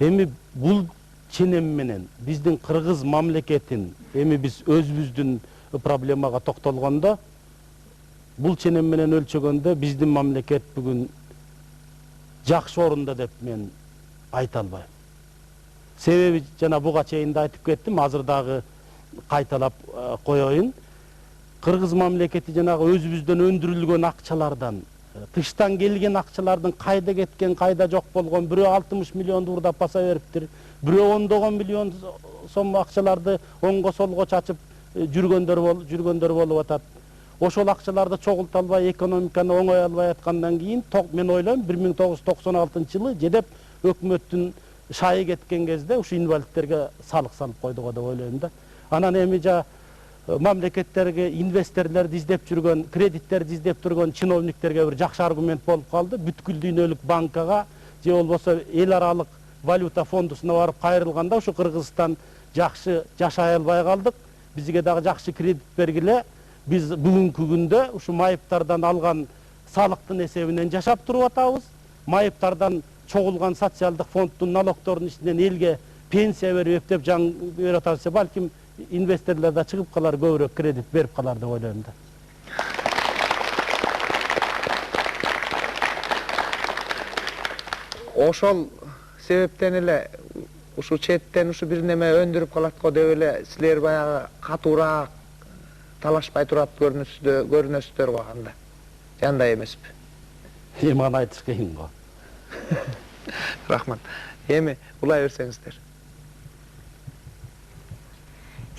Эми бул ченем менен биздин кыргыз мамлекетин, эми биз өзүбүздүн проблемага токтолгондо, бул ченем менен өлчөгөндө биздин мамлекет бүгүн жакшы орунда деп мен айта албайм. Себеби жана буга чейин да айтып кеттим, азыр дагы кайталап коеюн. Кыргыз мамлекети жанагы өзүбүздөн өндүрүлгөн акчалардан, тыштан келген акчалардын кайда кеткен, кайда жок болгон, бирөө 60 миллионду урдап баса бериптир, бирөө ондогон миллион сом акчаларды оңго солго чачып жүргөндөр болуп атат. Ошол акчаларды чогулта албай, экономиканы оңой албай аткандан кийин, мен ойлойм 1996-жылы жедеп өкмөттүн шайы кеткен кезде ушу инвалидтерге салык салып койдуго деп ойлойм да. Анан эми мамлекеттерге инвесторлорду издеп жүргөн, кредиттерди издеп турган чиновниктерге бир жакшы аргумент болуп калды. Бүткүл дүйнөлүк банкага же болбосо эл аралык валюта фондусуна барып кайрылганда ушу Кыргызстан жакшы жашай албай калдык. Бизге дагы жакшы кредит бергиле. Биз бүгүнкү күндө ушу майыптардан алган салыктын эсебинен жашап туруп атабыз. Майыптардан чогулган социалдык фонддун налогторунун ичинен элге пенсия берип эптеп жан берип атабыз. Балким инвесторлор да чыгып калар, көбүрөөк кредит берип калар деп ойлойм да. Ошол себептен эле ушу четтен ушу бир неме өндүрүп калат го деп эле силер баягы катуураак талашпай турат көрүнөсүздөр го анда. Жандай эмеспи? Эми аны айтыш кыйын го. Рахмат. Эми улай берсеңиздер.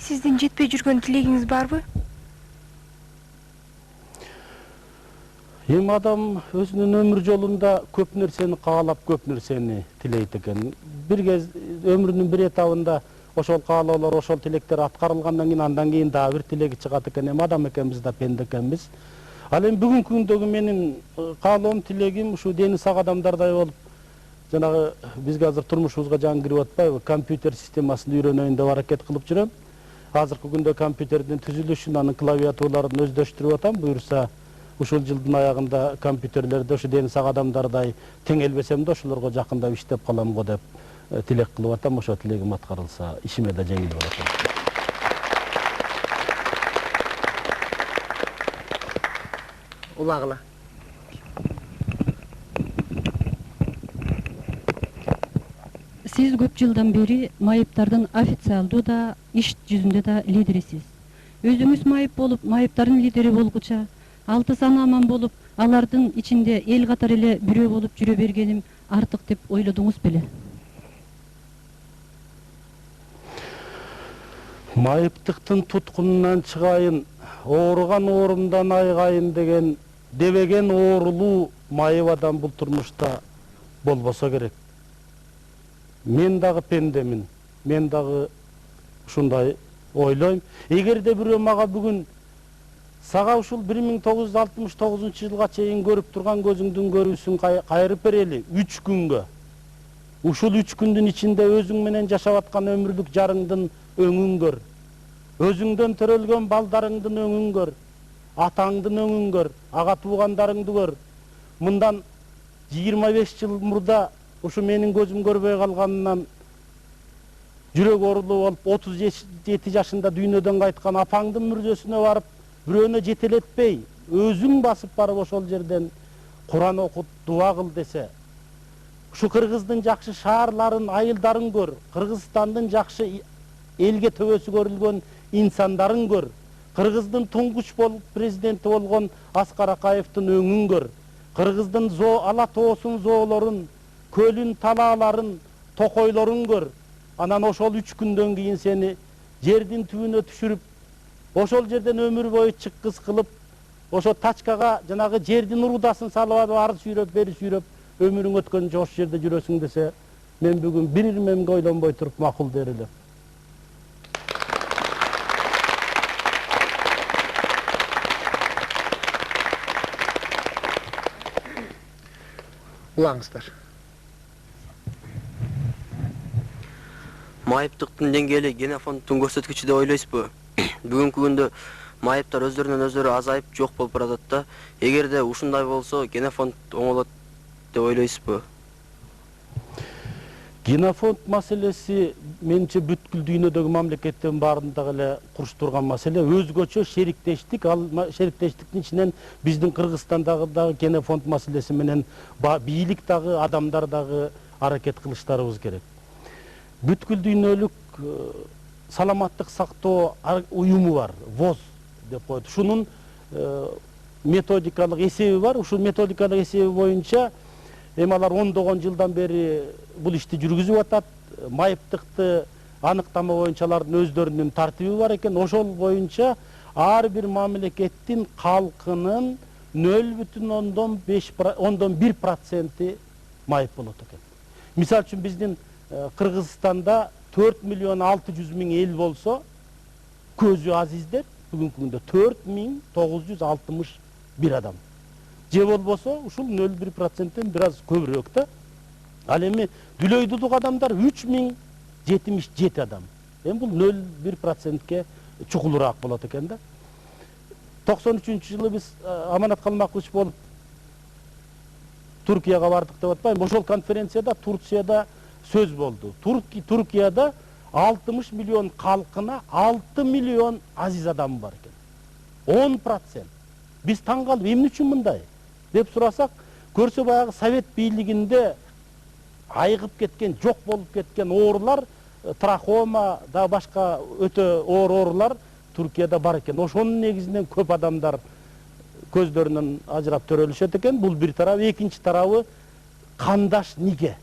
Сиздин жетпей жүргөн тилегиңиз барбы? Эми адам өзүнүн өмүр жолунда көп нерсени каалап, көп нерсени тилейт экен. Бир кез өмүрүнүн бир этабында ошол каалоолор, ошол тилектер аткарылгандан кийин андан кийин дагы бир тилеги чыгат экен. Эми адам экенбиз да, пенде экенбиз. Ал эми бүгүнкү күндөгү менин каалоом, тилегим ушу дени сак адамдардай болуп, жанагы бизге азыр турмушубузга жаңы кирип атпайбы, компьютер системасын үйрөнөйүн деп аракет кылып жүрөм. Азыркы күндө компьютердин түзүлүшүн, анын клавиатураларын өздөштүрүп атам. Буюрса ушул жылдын аягында компьютерлерде ушу дени сак адамдардай теңелбесем да ошолорго жакындап иштеп калам го деп тилек кылып атам. Ошо тилегим аткарылса ишиме да жеңил болот. Улагыла. Сиз көп жылдан бери майыптардын официалдуу да, иш жүзүндө да лидерисиз. Өзүңүз майып болуп, майыптардын лидери болгуча, 6 саны аман болуп, алардын ичинде эл катары эле бирөө болуп жүрө бергеним артык деп ойлодуңуз беле? Майыптыктын туткунунан чыгайын, ооруган оорумдан айгайын деген дебеген оорулуу майып адам бул турмушта болбосо керек. Мен дагы пендемин, мен дагы ушундай ойлойм. Эгерде бирөө мага бүгүн сага ушул 1969-жылга чейин көрүп турган көзүңдүн көрүүсүн кайрып берели 3 күнгө. Ушул 3 күндүн ичинде өзүң менен жашап аткан өмүрлүк жарыңдын өңүн көр. Өзүңдөн төрөлгөн балдарыңдын өңүн көр. Атаңдын өңүн көр, ага туугандарыңды көр. Мындан 25 жыл мурда ушу менин көзүм көрбөй калганынан жүрөк оорулуу болуп 37 жашында дүйнөдөн кайткан апаңдын мүрзөсүнө барып, бирөөнө жетелетпей, өзүң басып барып ошол жерден Куран окут, дуа кыл десе, ушу Кыргыздын жакшы шаарларын, айылдарын көр, Кыргызстандын жакшы элге төбөсү көрүлгөн инсандарын көр, Кыргыздын туңгуч болуп президенти болгон Аскар Акаевдин өңүн көр, Кыргыздын ала тоосун, зоолорун, көлүн, талааларын, токойлорун көр. Анан ошол 3 күндөн кийин сени жердин түбүнө түшүрүп, ошол жерден өмүр бою чыккыс кылып, ошо тачкага жанагы жердин урудасын салып ары сүйрөп, бери сүйрөп, өмүрүң өткөнчө ошол жерде жүрөсүң десе, мен бүгүн бир ирмемге ойлонбой туруп макул дер элем. Улаңыздар. Майыптыктын деңгээли генофонддун көрсөткүчү деп ойлойсузбу? Бүгүнкү күндө майыптар өздөрүнөн өздөрү азайып жок болуп баратат да. Эгерде ушундай болсо, генофонд оңолот деп ойлойсузбу? Генофонд маселеси менче бүткүл дүйнөдөгү мамлекеттердин баарында эле куруштурган маселе. Өзгөчө шериктештик, ал шериктештиктин ичинен биздин Кыргызстандагы генофонд маселеси менен бийлик дагы, адамдар дагы аракет кылыштарыбыз керек. Бүткүл дүйнөлүк саламаттык сактоо уюму бар, ВОЗ деп коет. Ушунун методикалык эсеби бар. Ушул методикалык эсеби боюнча алар ондогон жылдан бери бул ишти жүргүзүп атат. Майыптыкты аныктама боюнча алардын өздөрүнүн тартиби бар экен. Ошол боюнча ар бир мамлекеттин калкынын 0,1% майып болот экен. Мисал үчүн биздин Кыргызстанда 4.600.000 эл болсо, көзү азиздер бүгүнкү күндө 4.961 адам. Же болбосо ушул 0,1%тен бир аз көбүрөөк да. Ал эми Дүлөйдүдүк адамдар 3.077 адам. Эми бул 0,1%ке чукулураак болот экен да. 93-жылы биз Аманат Калмакович болуп Туркияга бардык деп атпайм. Ошол конференцияда Турцияда сөз болду. Туркияда 60 миллион калкына 6 миллион азиз адам бар экен. 10%. Биз таң калып, эмне үчүн мындай деп сурасак, көрсө баягы совет бийлигинде айгып кеткен, жок болуп кеткен оорулар, трахома да башка өтө оор оорулар Туркияда бар экен. Ошонун негизинен көп адамдар көздөрүнөн ажырап төрөлүшөт экен. Бул бир тарабы, экинчи тарабы кандаш нике.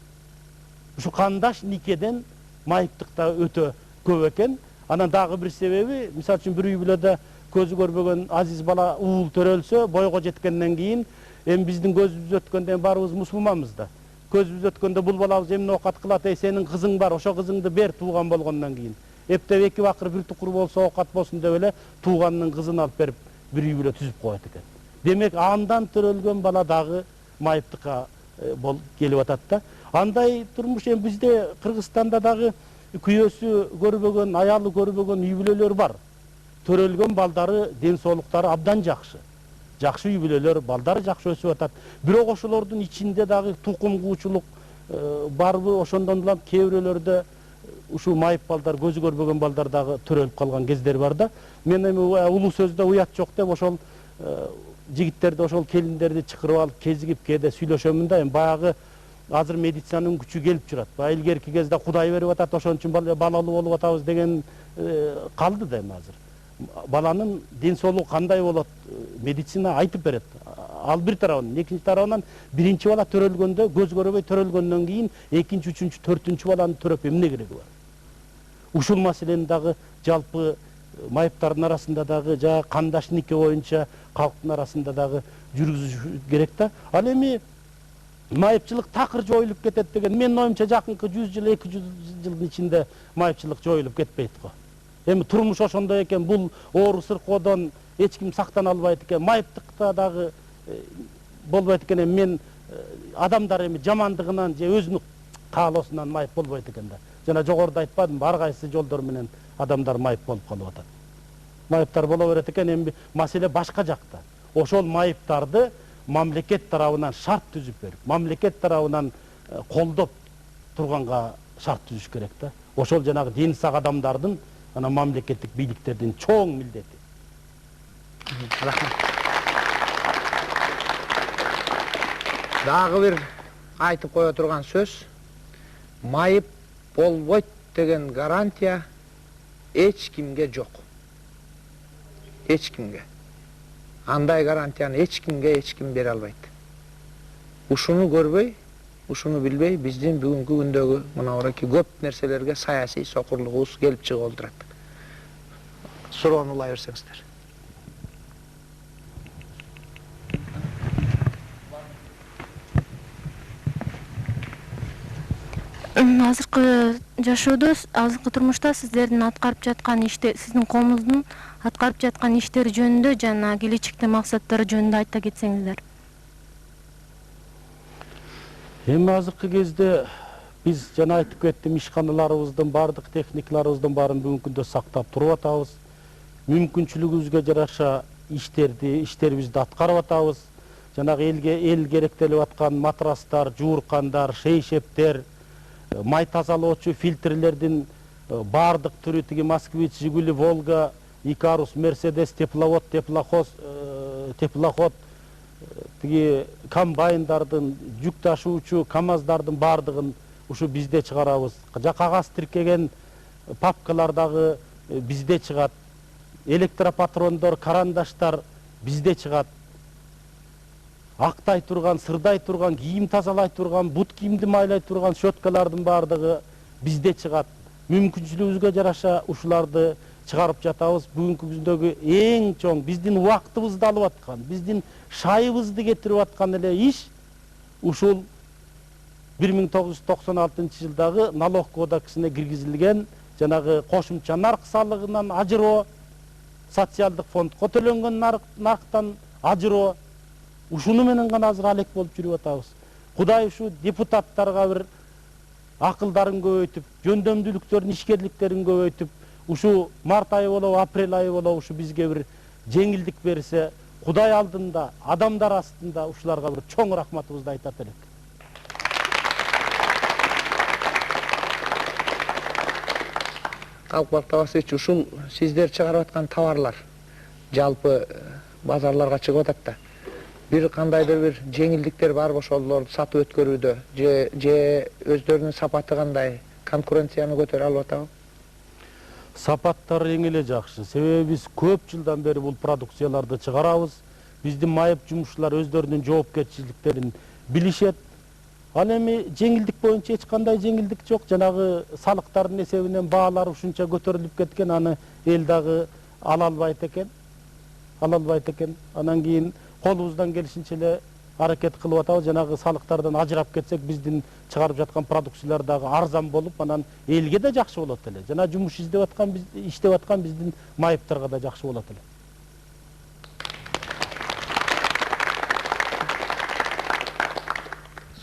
Ушу кандаш никеден майыптыкта өтө көп экен. Анан дагы бир себеби, мисал үчүн бир үй бүлөдө көзү көрбөгөн азиз бала уул төрөлсө, бойго жеткенден кийин, эми биздин көзүбүз өткөндөн барыбыз мусулманбыз да. Көзүбүз өткөндө бул балабыз эмне оокат кылат, сенин кызың бар, ошо кызыңды бер тууган болгондон кийин. Эптеп эки бакыр бир тукур болсо оокат болсун деп эле тууганынын кызын алып берип бир үй бүлө түзүп коет экен. Демек андан төрөлгөн бала дагы майыптыкка келип атат да. Андай турмуш эми бизде Кыргызстанда дагы күйөөсү көрбөгөн, аялы көрбөгөн үй бүлөлөр бар. Төрөлгөн балдары, ден соолуктары абдан жакшы. Жакшы үй бүлөлөр, балдары жакшы өсүп атат. Бирок ошолордун ичинде дагы тукум куучулук барбы, ошондон улам кээ бирөөлөрдө ушул майып балдар, көзү көрбөгөн балдар дагы төрөлүп калган кездер бар да. Мен эми улуу сөздө уят жок деп ошол жигиттерди, ошол келиндерди чакырып алып кезигип кээде сүйлөшөмүн да. Эми баягы азыр медицинанын күчү келип турат. Баягы илгерки кезде Кудай берип атат, ошон үчүн балалуу болуп атабыз деген калды да эми азыр. Баланын ден соолугу кандай болот, медицина айтып берет. Ал бир тарабынан, экинчи тарабынан биринчи бала төрөлгөндө, көз көрбөй төрөлгөндөн кийин экинчи, үчүнчү, төртүнчү баланы төрөп эмне кереги бар? Ушул маселени дагы жалпы майыптардын арасында дагы жана кандаш нике боюнча калктын арасында дагы жүргүзүш керек да. Ал эми майыпчылык такыр жоюлуп кетет деген, менин оюмча жакынкы 100 жыл, 200 жылдын ичинде майыпчылык жоюлуп кетпейт го. Эми турмуш ошондой экен, бул оору сыркоодон эч ким сактана албайт экен, майыптыкта дагы болбойт экен. Эми мен адамдар эми жамандыгынан же өзүнүн каалоосунан майып болбойт экен да. Жана жогоруда айтпадымбы, ар кайсы жолдор менен адамдар майып болуп калып атат. Майыптар боло берет экен, эми маселе башка жакта. Ошол майыптарды мамлекет тарабынан шарт түзүп берип, мамлекет тарабынан колдоп турганга шарт түзүш керек да. Ошол жанагы дени сак адамдардын, ана мамлекеттик бийликтердин чоң милдети. Рахмат. Дагы бир айтып кое турган сөз, майып болбойт деген гарантия эч кимге жок. Эч кимге. Андай гарантияны эч ким бере албайт. Ушуну көрбөй, ушуну билбей, биздин бүгүнкү күндөгү мына орайки көп нерселерге саясий сокурлугубуз келип чыгып олдурат. Суроону улай берсеңиздер. Азыркы жашоодо, азыркы турмушта сиздердин аткарып жаткан иште, сиздин коомуздун аткарып жаткан иштери жөнүндө жана келечекте максаттары жөнүндө айта кетсеңиздер. Эми азыркы кезде биз жана айтып кеттим, ишканаларыбыздын бардык техникаларыбыздын баарын бүгүнкү күндө сактап туруп атабыз. Мүмкүнчүлүгүбүзгө жараша иштерибизди аткарып атабыз. Жанагы эл керектелип аткан матрастар, жууркандар, шейшептер, май тазалоочу фильтрлердин бардык түрү, тиги Москвич, Жигули, Волга, Икарус, Мерседес, теплоход, тиги комбайндардын, жүк ташуучу КАМАЗдардын бардыгын ушу бизде чыгарабыз. Кагаз тиркеген папкалардагы бизде чыгат. Электропатрондор, карандаштар бизде чыгат. Актай турган, сырдай турган, кийим тазалай турган, бут кийимди майлай турган щеткалардын бардыгы бизде чыгат. Мүмкүнчүлүгүбүзгө жараша ушуларды чыгарып жатабыз. Бүгүнкү күндөгү эң чоң биздин убактыбызды алып аткан, биздин шайыбызды кетирип аткан эле иш ушул 1996-жылдагы налог кодексине киргизилген жанагы кошумча нарк салыгынан ажыроо, социалдык фондко төлөнгөн нарктан ажыроо, ушуну менен гана азыр алек болуп жүрүп атабыз. Кудай ушу депутаттарга бир акылдарын көбөйтүп, жөндөмдүүлүктөрүн, ишкерликтерин көбөйтүп, ушу март айы болобу, апрель айы болобу ушу бизге бир жеңилдик берсе, Кудай алдында, адамдар астында ушуларга бир чоң рахматыбызды айтат элек. Калкбак Табасович, ушул сиздер чыгарып аткан товарлар жалпы базарларга чыгып атат да. Бир кандайдыр бир жеңилдиктер барбы ошолорду сатып өткөрүүдө, же өздөрүнүн сапаты кандай, конкуренцияны көтөрө алып атабы? Сапаттары эң эле жакшы. Себеби биз көп жылдан бери бул продукцияларды чыгарабыз. Биздин майып жумушчулар өздөрүнүн жоопкерчиликтерин билишет. Ал эми жеңилдик боюнча эч кандай жеңилдик жок. Жанагы салыктардын эсебинен баалар ушунча көтөрүлүп кеткен, аны эл дагы ала албайт экен. Анан кийин колубуздан келишинче эле аракет кылып атабыз. Жанагы салыктардан ажырап кетсек, биздин чыгарып жаткан продукциялар дагы арзан болуп, анан элге да жакшы болот эле. Жана жумуш иштеп аткан биздин майыптарга да жакшы болот эле.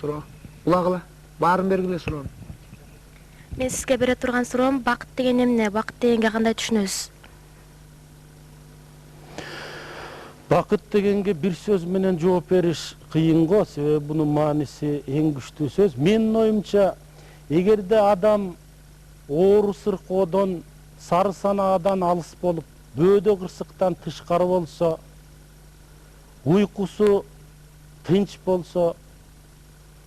Суроо. Улагыла. Баарын бергиле суроо. Мен сизге бере турган суроом, бакыт деген эмне? Бакыт дегенге кандай түшүнөсүз? Бакыт дегенге бир сөз менен жооп бериш кыйын го, себеби бунун мааниси эң күчтүү сөз. Менин оюмча, эгерде адам оору сыркоодон, сары санаадан алыс болуп, бөөдө кырсыктан тышкары болсо, уйкусу тынч болсо,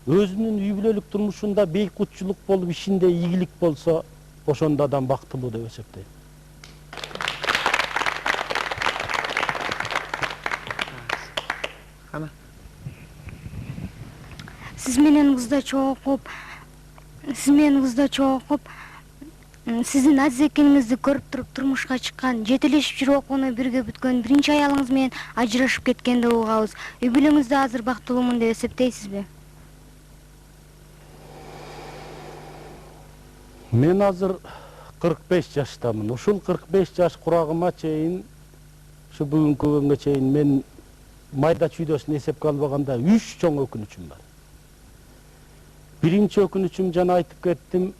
өзүнүн үй бүлөлүк турмушунда бейкутчулук болуп, ишинде ийгилик болсо, ошондо адам бактылуу деп эсептейм. Siz менен кызда чогуу окуп, сиздин азиз экениңизди көрүп туруп турмушка чыккан, жетелешип жүрүп окууну бирге бүткөн биринчи аялыңыз менен ажырашып кеткенди угабыз. Үй бүлөңүздө азыр бактылуумун деп эсептейсизби? Мен азыр 45 жаштамын. Ушул 45 жаш курагыма чейин, ушу бүгүнкү күнгө чейин мен майда чүйдөсүн эсепке албаганда 3 чоң өкүнүчүм бар. Биринчи өкүнүчүм жана айтып кеттим,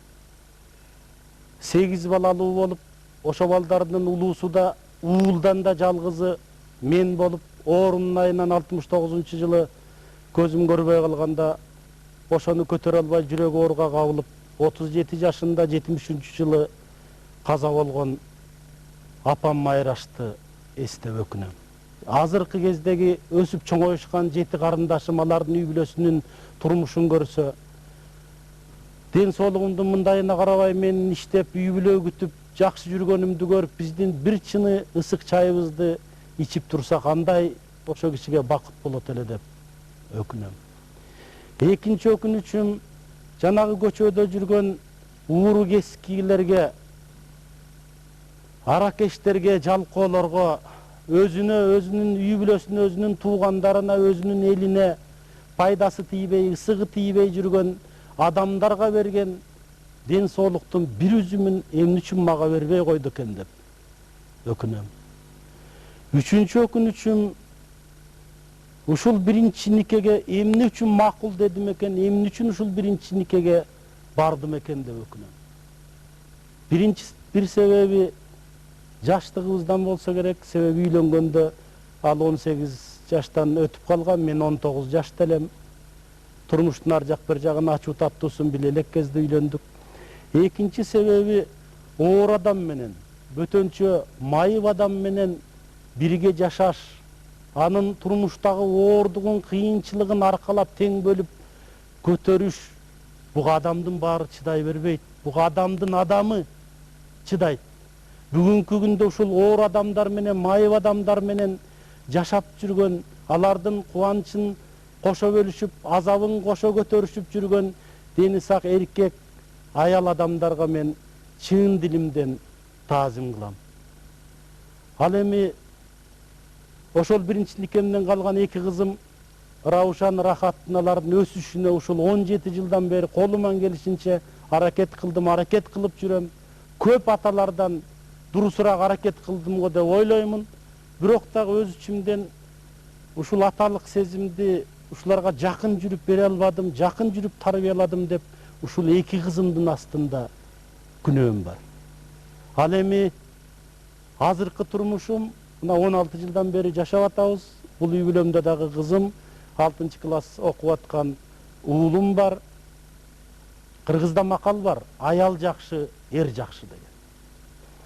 8 балалуу болуп, ошо балдардын улуусу да, уулдан да жалгызы мен болуп, оорунун айынан 69-жылы көзүм көрбөй калганда, ошону көтөрө албай жүрөгү ооруга кабылып, 37 жашында 73-жылы каза болгон апам Майрашты эстеп өкүнөм. Азыркы кездеги өсүп чоңоюшкан 7 карындашым алардын үй бүлөсүнүн турмушун көрсө, ден соолугумдун мындайына карабай менин иштеп, үй бүлө күтүп, жакшы жүргөнүмдү көрүп, биздин бир чыны ысык чайыбызды ичип турсак, андай ошо кишиге бакыт болот эле деп өкүнөм. Экинчи өкүнүчүм, жанагы көчөдө жүргөн ууру кескилерге, аракештерге, жалкоолорго, өзүнүн үй бүлөсүнө, өзүнүн туугандарына, өзүнүн элине пайдасы тийбей, ысыгы тийбей жүргөн адамдарга берген ден соолуктун бир үзүмүн эмне үчүн мага бербей койду экен деп өкүнөм. Үчүнчү өкүнүчүм, ушул биринчи никеге эмне үчүн макул дедим экен, эмне үчүн ушул биринчи никеге бардым экен деп өкүнөм. Бир себеби жаштыгыбыздан болсо керек, себеби үйлөнгөндө ал 18 жаштан өтүп калган, мен 19 жашта элем. Турмуштун ар жак бир жагын ачуу таттуусун биле элек кезде үйлөндүк. Экинчи себеби оор адам менен, бөтөнчө майып адам менен бирге жашаш, анын турмуштагы оордугун, кыйынчылыгын аркалап тең бөлүп көтөрүш, буга адамдын баары чыдай бербейт. Буга адамдын адамы, чыдайт. Бүгүнкү күндө ушул оор адамдар менен, майып адамдар менен жашап жүргөн, алардын кубанычын кошо бөлүшүп, азабын кошо көтөрүшүп жүргөн дени сак эркек, аял адамдарга мен чын дилимден таазим кылам. Ал эми ошол биринчи никемден калган эки кызым Раушан Рахаттыналардын өсүшүнө ушул 17 жылдан бери колуман келишинче аракет кылдым, аракет кылып жүрөм. Көп аталардан дурусураак аракет кылдым го деп ойлоймун. Бирок дагы өз ичимден ушул аталык сезимди ушуларга жакын жүрүп бере албадым, жакын жүрүп тарбияладым деп ушул эки кызымдын астында күнөөм бар. Ал эми азыркы турмушум мына 16 жылдан бери жашап атабыз. Бул үй бүлөмдө дагы кызым, 6 класс окуп аткан уулум бар. Кыргызда макал бар, аял жакшы, эр жакшы деген.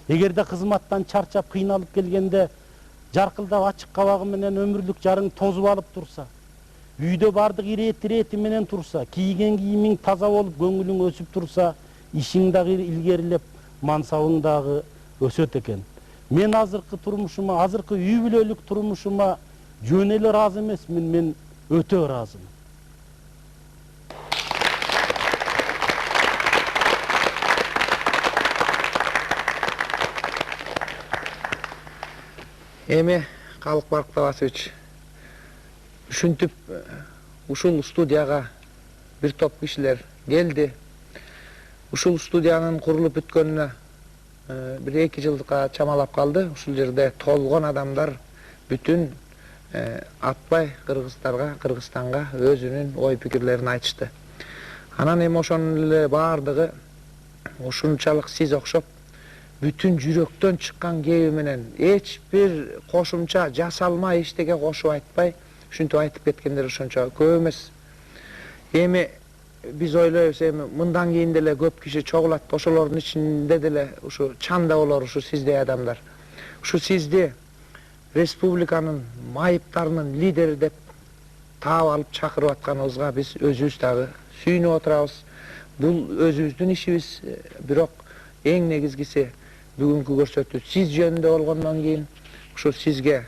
Эгерде кызматтан чарчап, кыйналып келгенде жаркылдап ачык кабагы менен өмүрлүк жарың тозуп алып турса, үйдө бардык ирети менен турса, кийген кийимиң таза болуп, көңүлүң өсүп турса, ишиң дагы илгерилеп, мансабың дагы өсөт экен. Мен азыркы турмушума, азыркы үй бүлөлүк турмушума жөн эле ыраазы эмесмин, мен өтө ыраазымын. Эми Калыкбарк Таласович, ушинтип ушул студияга бир топ кишилер келди. Ушул студиянын курулуп бүткөнүнө 1-2 жылга чамалап калды. Ушул жерде толгон адамдар бүтүн атпай Кыргызстанга өзүнүн ой пикирлерин айтышты. Анан эми ошонун эле баардыгы ушунчалык сиз окшоп бүтүн жүрөктөн чыккан кеби менен эч бир кошумча жасалма эчтеке кошуп айтпай, ушинтип айтып кеткендер ошончо көп эмес. Эми биз ойлойбуз, эми мындан кийин деле көп киши чогулат, ошолордун ичинде деле ушу чанда болор ушу сиздей адамдар. Ушу сизди республиканын майыптарынын лидери деп таап алып чакырып атканыбызга биз өзүбүз дагы сүйүнүп отурабыз. Бул өзүбүздүн ишибиз, бирок эң негизгиси бүгүнкү көрсөтүү сиз жөнүндө болгондон кийин ушу сизге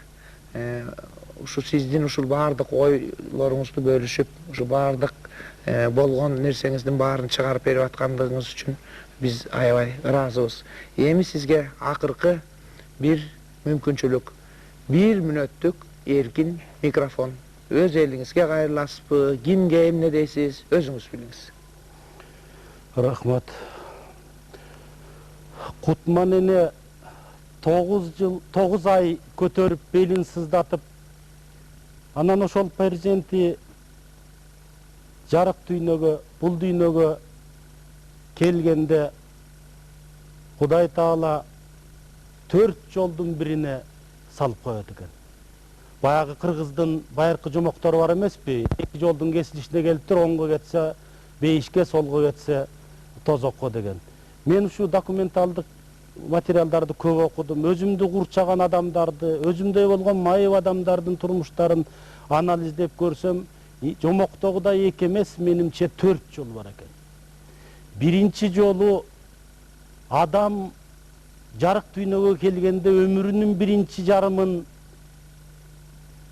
ушу сиздин ушул баардык ойлоруңузду бөлүшүп, ушу баардык болгон нерсеңиздин баарын чыгарып берип аткандыгыңыз үчүн биз аябай ыраазыбыз. Эми сизге акыркы бир мүмкүнчүлүк, 1 мүнөттүк эркин микрофон. Өз элиңизге кайрыласызбы, кимге эмне дейсиз, өзүңүз билиңиз. Рахмат. Кутман эне 9 ай көтөрүп белин сыздатып, анан ошол перзенти жарык дүйнөгө, бул дүйнөгө келгенде Кудай Таала 4 жолдун бирине салып коет экен. Баягы кыргыздын байыркы жомоктору бар эмеспи? 2 жолдун кесилишине келиптир, оңго кетсе бейишке, солго кетсе тозокко деген. Мен ушу документалдык материалдарды көп окудум. Өзүмдү курчаган адамдарды, өзүмдөй болгон майып адамдардын турмуштарын анализдеп көрсөм, жомоктогудай 2 эмес, менимче 4 жол бар экен. Биринчи жолу адам жарык дүйнөгө келгенде өмүрүнүн биринчи жарымын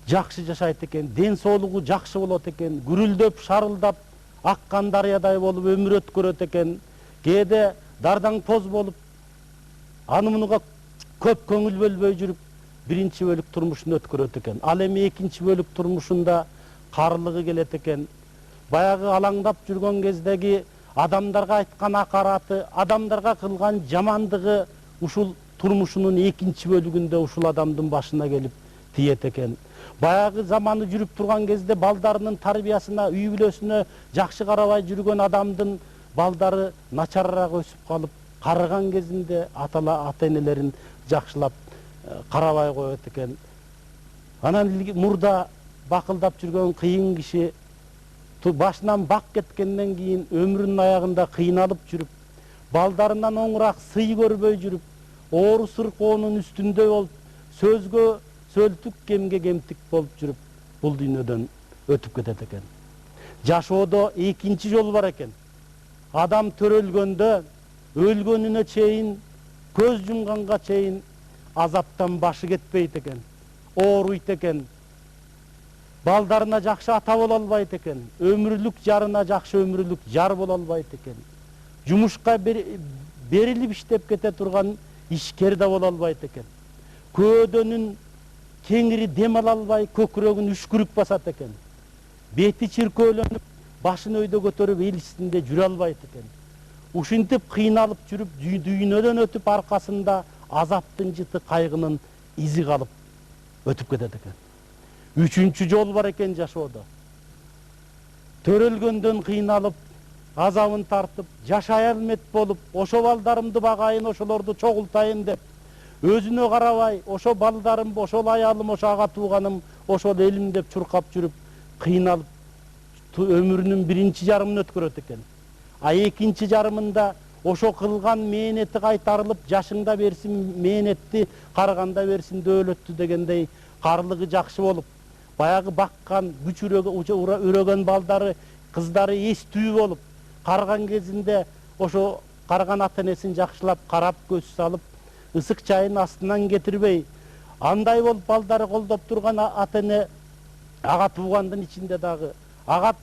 жакшы жашайт экен, ден соолугу жакшы болот экен, гүрүлдөп, шарылдап, аккан дарыядай болуп өмүр өткөрөт экен. Кээде дардаң тоз болуп, анымынга көп көңүл бөлбөй жүрүп, биринчи бөлүк турмушун өткөрөт экен. Ал эми экинчи бөлүк турмушунда карылыгы келет экен. Баягы алаңдап жүргөн кездеги адамдарга айткан акараты, адамдарга кылган жамандыгы ушул турмушунун экинчи бөлүгүндө ушул адамдын башына келип тиет экен. Баягы заманы жүрүп турган кезде балдарынын тарбиясына, үй бүлөсүнө жакшы карабай жүргөн адамдын балдары начарыраак өсүп калып, карыган кезинде ата-энелерин жакшылап карабай коет экен. Анан мурда бакылдап жүргөн кыйын киши башынан бак кеткенден кийин өмүрүнүн аягында кыйналып жүрүп, балдарынан оңураак сый көрбөй жүрүп, оору сыркоонун үстүндө болуп, сөзгө сөлтүк, кемге кемтик болуп жүрүп, бул дүйнөдөн өтүп кетет экен. Жашоодо экинчи жол бар экен. Адам төрөлгөндө өлгөнүнө чейин көз жумганга чейин азаптан башы кетпейт экен, ооруйт экен, балдарына жакшы ата боло албайт экен, өмүрлүк жарына жакшы өмүрлүк жар боло албайт экен, жумушка берилип иштеп кете турган ишкер да боло албайт экен, көөдөнүн кеңири дем ала албай көкүрөгүн үшкүрүк басат экен, бети чиркөөлөнүп башын өйдө көтөрүп эл ичинде жүрө албайт экен. Ушинтип кыйналып жүрүп дүйнөдөн өтүп аркасында азаптын жыты кайгынын изи калып өтүп кетет экен. Үчүнчү жол бар экен жашоодо. Төрөлгөндөн кыйналып, азабын тартып, жашай алмет болуп, ошо балдарымды багайын, ошолорду чогултайын деп, өзүнө карабай, ошо балдарым, ошол аялым, ошо ага тууганым, ошол элим деп чуркап жүрүп, кыйналып өмүрүнүн биринчи жарымын өткөрөт экен. А экинчи жарымында ошо кылган мээнети кайтарылып, жашыңда берсин мээнетти, карганда берсин дөөлөттү дегендей карлыгы жакшы болуп, баягы баккан, күч үрөгөн балдары, кыздары эстүү болуп, карган кезинде ошо карган ата энесин жакшылап карап, көз салып, ысык чайын астынан кетирбей, андай болуп балдары колдоп турган ата эне ага туугандын ичинде дагы, ага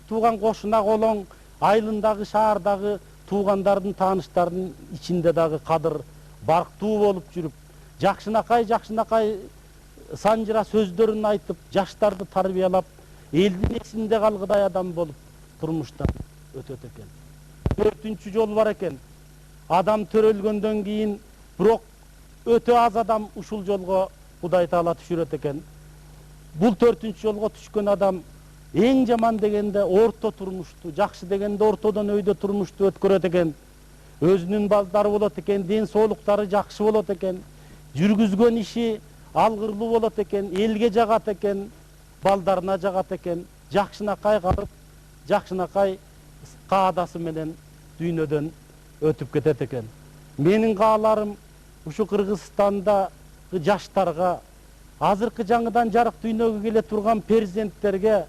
тууган кошуна колоң, айылындагы шаардагы туугандардын, тааныштардын ичинде дагы кадыр барктуу болуп жүрүп, жакшынакай санжыра сөздөрүн айтып, жаштарды тарбиялап, элдин эсинде калгыдай адам болуп турмуштан өтөт экен. Төртүнчү жол бар экен. Адам төрөлгөндөн кийин бирок өтө аз адам ушул жолго Кудай Таала түшүрөт экен. Бул төртүнчү жолго түшкөн адам эң жаман дегенде орто турмушту, жакшы дегенде ортодон өйдө турмушту өткөрөт экен. Өзүнүн балдары болот экен, ден соолуктары жакшы болот экен, жүргүзгөн иши алгырлуу болот экен, элге жагат экен, балдарына жагат экен, жакшынакай калып, жакшынакай каадасы менен дүйнөдөн өтүп кетет экен. Менин кааларым ушу Кыргызстанда жаштарга, азыркы жаңыдан жарык дүйнөгө келе турган перзенттерге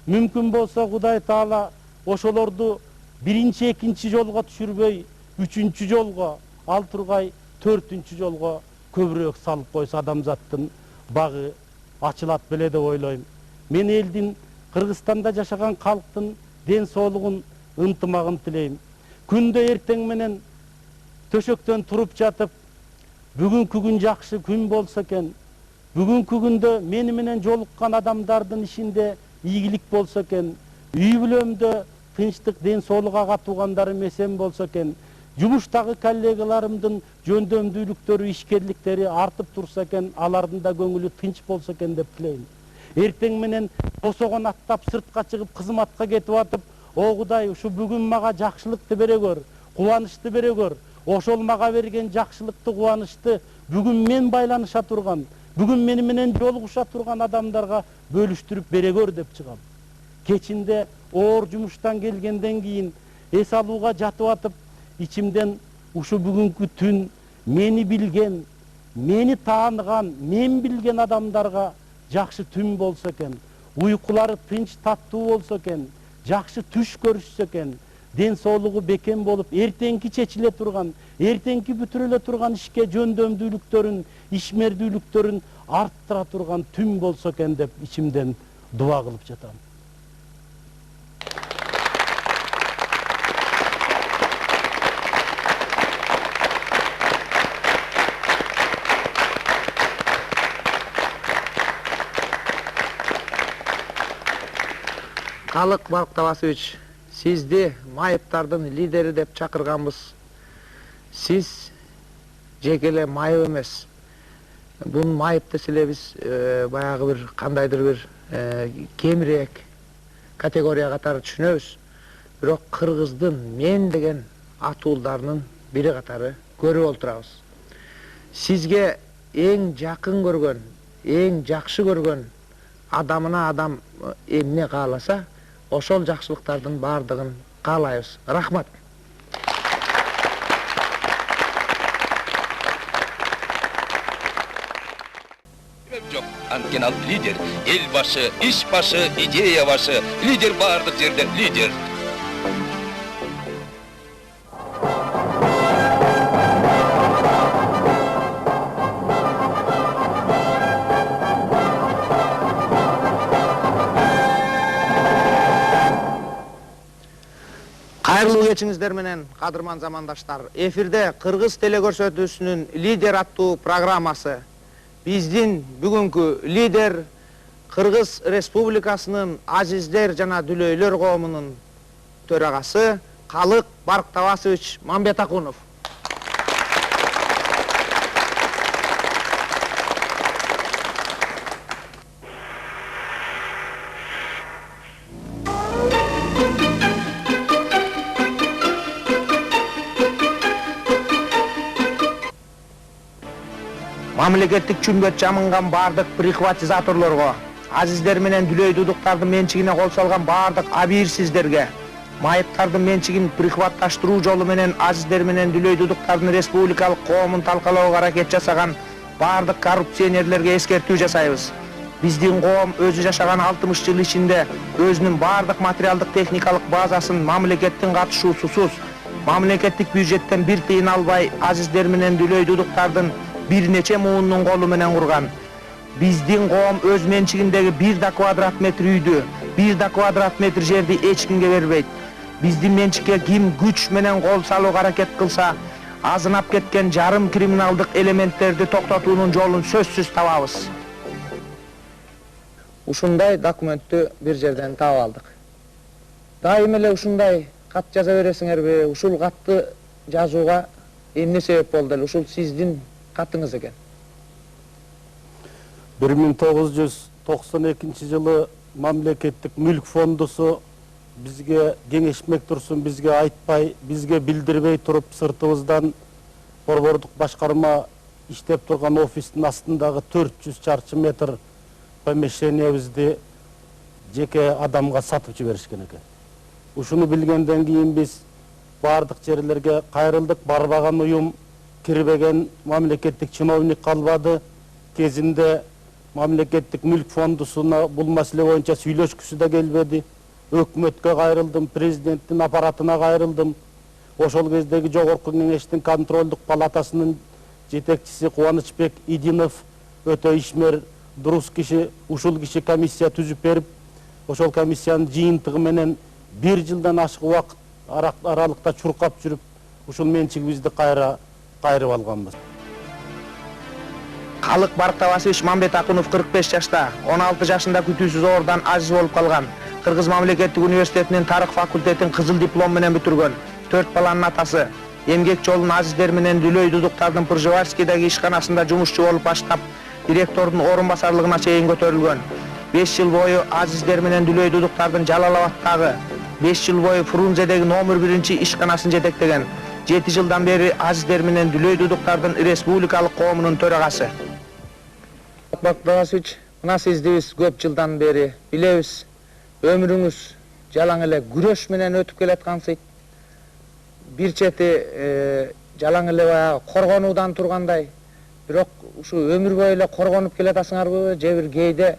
мүмкүн болсо Кудай Таала ошолорду биринчи, экинчи жолго түшүрбөй, үчүнчү жолго, ал тургай төртүнчү жолго көбүрөөк салып койсо адамзаттын багы ачылат беле деп ойлойм. Мен элдин, Кыргызстанда жашаган калктын ден соолугун, ынтымагын тилейм. Күндө эртең менен төшөктөн туруп жатып, бүгүнкү күн жакшы күн болсо экен, бүгүнкү күндө мени менен жолуккан адамдардын ишинде ийгилик болсо экен, үй бүлөмдө тынчтык, ден соолук, ага туугандарым эсен болсо экен, жумуштагы коллегаларымдын жөндөмдүүлүктөрү, ишкерликтери артып турса экен, алардын да көңүлү тынч болсо экен деп тилейм. Эртең менен босогон аттап сыртка чыгып кызматка кетип атып, о Кудай, ушу бүгүн мага жакшылыкты бере көр, кубанычты бере көр, ошол мага берген жакшылыкты, кубанычты бүгүн мен байланыша турган, бүгүн мени менен жолугуша турган адамдарга бөлүштүрүп бере көр деп чыгам. Кечинде оор жумуштан келгенден кийин эс алууга жатып атып, ичимден ушу бүгүнкү түн мени билген, мени тааныган, мен билген адамдарга жакшы түн болсо экен, уйкулары тынч, таттуу болсо экен, жакшы түш көрүшсө экен, ден соолугу бекем болуп, эртеңки чечиле турган, эртеңки бүтүрүлө турган ишке жөндөмдүүлүктөрүн, ишмердүүлүктөрүн арттыра турган түн болсо экен деп ичимден дуа кылып жатам. Калык Балктабасович, сизди майыптардын лидери деп чакырганбыз. Сиз жекеле майып эмес. Бул майып деселе биз баягы бир кандайдыр бир кемирээк категория катары түшүнөбүз. Бирок кыргыздын мен деген атуулдарынын бири катары көрүп олтурабыз. Сизге эң жакын көргөн, эң жакшы көргөн адамына адам эмне кааласа, ошол жакшылыктардын бардыгын каалайбыз. Рахмат. Жок, анткени ал лидер, эл башы, иш башы, идея башы, лидер бардык жерде лидер. Кайрылуу кечиңиздер менен, кадырман замандаштар. Эфирде Кыргыз телекөрсөтүүсүнүн лидер аттуу программасы. Биздин бүгүнкү лидер Кыргыз Республикасынын азиздер жана дүлөйлөр коомунун төрагасы Калык Барктабасович Мамбетакунов. Мамлекеттик чүмбөт жамынган бардык прихватизаторлорго, азиздер менен дүлөй дудуктардын менчигине кол салган бардык абийирсиздерге, майыптардын менчигин прихватташтыруу жолу менен азиздер менен дүлөй дудуктардын республикалык коомун талкалоого аракет жасаган бардык коррупционерлерге эскертүү жасайбыз. Биздин коом өзү жашаган 60 жыл ичинде өзүнүн бардык материалдык техникалык базасын мамлекеттин катышуусусуз, мамлекеттик бюджеттен бир тыйын албай азиздер менен дүлөй дудуктардын бир нече муунун колу менен курган. Биздин коом өз менчигиндеги 1 да квадрат метр үйдү, 1 да квадрат метр жерди эч кимге бербейт. Биздин менчикке ким күч менен кол салууга аракет кылса, азынап кеткен жарым криминалдык элементтерди токтотуунун жолун сөзсүз табабыз. Ушундай документтү бир жерден таап алдык. Дайым эле ушундай кат жаза бересиңерби? Ушул катты жазууга эмне себеп болду эле? Ушул сиздин катыңыз экен. 1992 жылы мамлекеттик мүлк фондусу бизге кеңешмек турсун, бизге айтпай, бизге билдирбей туруп сыртыбыздан борбордук башкарма иштеп турган офистин астындагы 400 чарчы метр помещениябызды жеке адамга сатып жиберишкен экен. Ушуну билгенден кийин биз бардык жерлерге кайрылдык, барбаган уюм кирбеген, мамлекеттик чиновник калбады. Кезинде мамлекеттик мүлк фондусуна бул маселе боюнча сүйлөшкүсү да келбеди. Өкмөткө кайрылдым, президенттин аппаратына кайрылдым. Ошол кездеги жогорку кеңештин контролдук палатасынын жетекчиси Кубанычбек Идинов өтө ишмер, дурус киши, ушул киши комиссия түзүп берип, ошол комиссиянын жыйынтыгы менен 1 жылдан ашык убакыт аралыкта чуркап жүрүп, ушул менчигибизди кайрып алганбыз. Калык Барктабасович Мамбетакунов 45 жашта, 16 жашында күтүүсүз оорудан азиз болуп калган. Кыргыз мамлекеттик университетинин тарых факультетин кызыл диплом менен бүтүргөн. 4 баланын атасы. Эмгек жолун азиздер менен дүлөй дудуктардын Пржевальскийдеги ишканасында жумушчу болуп баштап, директордун орун басарлыгына чейин көтөрүлгөн. 5 жыл бою азиздер менен дүлөй дудуктардын Жалал-Абадтагы, 5 жыл бою Фрунзедеги номер 1 ишканасын жетектеген. 7 жылдан бери азиздер менен дүлөй дудуктардын республикалык коомунун төрагасы. Барктабасович, мына сизди биз көп жылдан бери билебиз. Өмүрүңүз жалаң эле күрөш менен өтүп келаткансыйт. Бир чети жалаң эле баягы коргонуудан тургандай. Бирок ушу өмүр бою эле коргонуп келатасыңарбы? Же бир кээде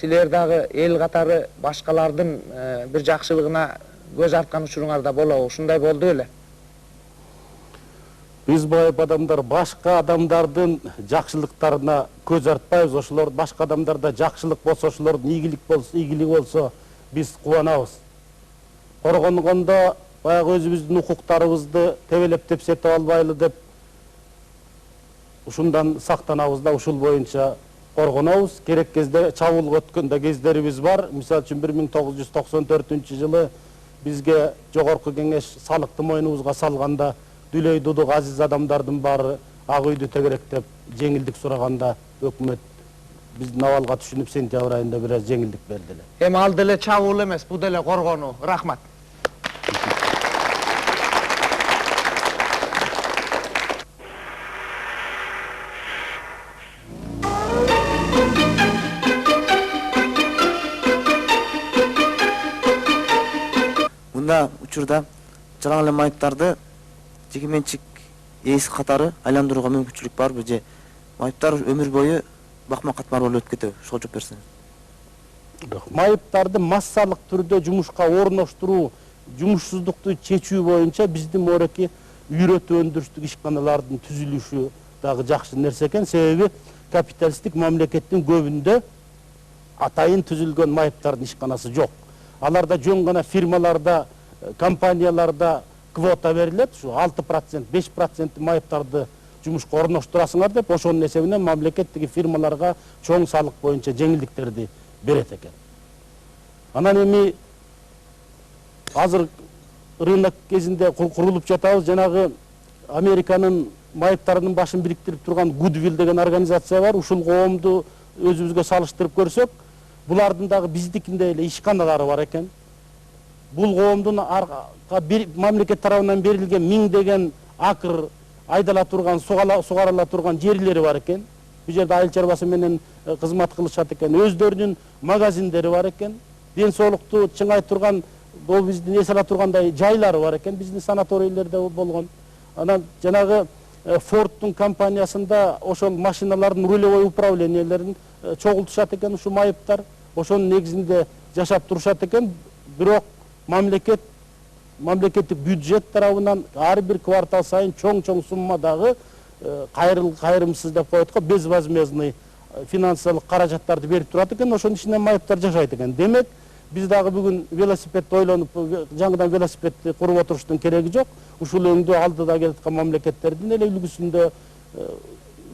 силер дагы эл катары башкалардын бир жакшылыгына көз арткан учуруңар да болобу? Ушундай болду эле. Биз байып адамдар башка адамдардын жакшылыктарына көз артпайбыз. Ошолор башка адамдарда жакшылык болсо, ошолордун ийгилиги болсо, биз кубанабыз. Коргонгондо баягы өзүбүздүн укуктарыбызды тебелеп сетип албайлы деп ушундан сактанабыз да, ушул боюнча коргонобуз. Керек кезде чабуулга өткөн да кездерибиз бар. Мисалы үчүн 1994-жылы бизге жогорку кеңеш салыкты мойнубузга салганда дүлөй дудук азиз адамдардын баары ак үйдү тегеректеп жеңилдик сураганда өкмөт биздин абалга түшүнүп сентябрь айында бир аз жеңилдик берди эле. Эми ал деле чабуул эмес, бул деле коргонуу. Рахмат. Мында учурда жалаң эле майыптарды жеке менчик ээси катары айландырууга мүмкүнчүлүк барбы, же майыптар өмүр бою бакма катмар болуп өтүп кетеби? Ошого жооп берсеңиз. Майыптарды массалык түрдө жумушка орноштуруу, жумушсуздукту чечүү боюнча биздин мореки үйрөтүү өндүрүштүк ишканалардын түзүлүшү дагы жакшы нерсе экен. Себеби капиталисттик мамлекеттин көбүндө атайын түзүлгөн майыптардын ишканасы жок. Аларда жөн гана фирмаларда компанияларда квота берилет, ушу 6%, 5% майыптарды жумушка орноштурасыңар деп, ошонун эсебинен мамлекет тиги фирмаларга чоң салык боюнча жеңилдиктерди берет экен. Анан эми азыр рынок кезинде курулуп жатабыз, жанагы Американын майыптарынын башын бириктирип турган Goodwill деген организация бар. Ушул коомду өзүбүзгө салыштырып көрсөк, булардын дагы биздикиндей эле ишканалары бар экен. Бул коомдун мамлекет тарабынан берилген 1000 деген акр айдала турган, сугарыла турган жерлери бар экен. Бул жерде айыл чарбасы менен кызмат кылышат экен. Өздөрүнүн магазиндери бар экен. Ден соолукту чыңай турган, бул биздин эс ала тургандай жайлары бар экен. Биздин санаторийлерде болгон. Анан жанагы Фордтун компаниясында ошол машиналардын рулевой управлениелерин чогултушат экен ушу майыптар. Ошонун негизинде жашап турушат экен. Бирок мамлекеттик бюджет тарабынан ар бир квартал сайын чоң суммадагы кайрымсыз деп коет го, безвозмездный финансылык каражаттарды берип турат экен. Ошонун ичинен майыптар жашайт экен. Демек, биз дагы бүгүн велосипедди ойлонуп, жаңыдан велосипедди куруп отуруштун кереги жок. Ушул өңдө алдыда келаткан мамлекеттердин эле үлгүсүндө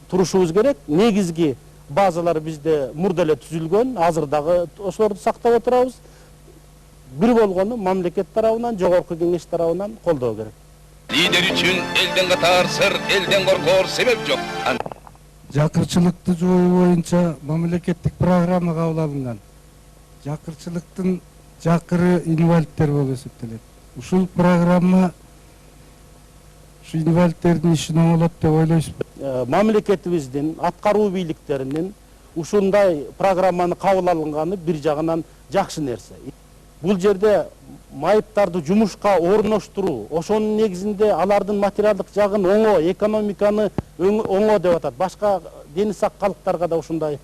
турушубуз керек. Негизги базалар бизде мурда эле түзүлгөн, азыр дагы ошолорду сактап отурабыз. Бир болгону мамлекет тарабынан, жогорку кеңеш тарабынан колдоо керек. Лидер үчүн элден катар сыр, элден коркор себеп жок. Жакырчылыкты жоюу боюнча мамлекеттик программа кабыл алынган. Жакырчылыктын жакыры инвалидтер болуп эсептелет. Ушул программа ушу инвалидтердин ишин оңолот деп ойлойсузбу? Мамлекетибиздин аткаруу бийликтеринин ушундай программаны кабыл алынганы бир жагынан жакшы нерсе. Бул жерде майыптарды жумушка орноштуруу, ошонун негизинде алардын материалдык жагын оңоо, экономиканы оңоо деп атат. Башка дени сак калктарга да ушундай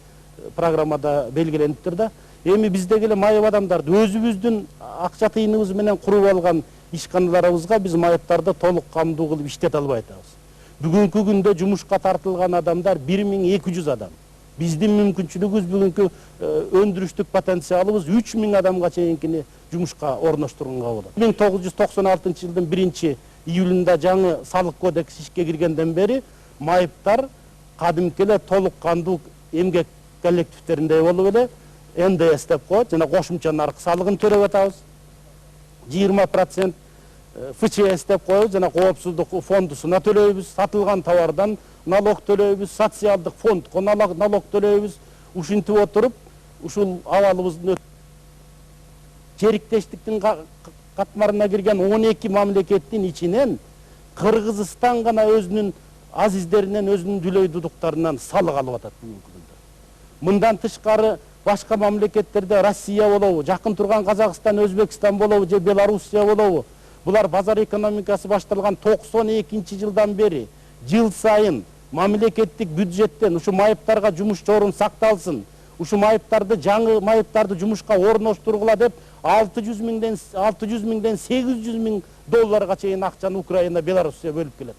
программада белгилениптир да. Эми биздеги эле майып адамдарды өзүбүздүн акча тыйыныбыз менен куруп алган ишканаларыбызга биз майыптарды толук камдуу кылып иштете албай атабыз. Бүгүнкү күндө жумушка тартылган адамдар 1200 адам. Биздин мүмкүнчүлүгүбүз бүгүнкү өндүрүштүк потенциалыбыз 3000 адамга чейинкини жумушка орноштурганга болот. 1996-жылдын 1-июлунда жаңы салык кодекс ишке киргенден бери майыптар кадимки эле толук кандуу эмгек коллективдериндей болуп эле НДС деп коет, жана кошумча нарк салыгын төлөп атабыз. 20% ФЧС деп коебуз, жана коопсуздук фондусуна төлөйбүз, сатылган товардан налог төлөйбүз, социалдык фондко налог төлөйбүз. Ушинтип отуруп, ушул абалыбыздын жериктештиктин катмарына кирген 12 мамлекеттин ичинен Кыргызстан гана өзүнүн азиздеринен, өзүнүн дүлөй дудуктарынан салык алып атат бүгүнкү күндө. Мындан тышкары башка мамлекеттерде Россия болобу, жакын турган Казакстан, Өзбекстан болобу, же Белоруссия болобу, булар базар экономикасы башталган 92-жылдан бери жыл сайын мамлекеттик бюджеттен ушу майыптарга жумуш орун сакталсын, ушу майыптарды, жаңы майыптарды жумушка орноштургула деп 600 миңден 800 миң долларга чейин акчаны Украина, Белоруссия бөлүп келет.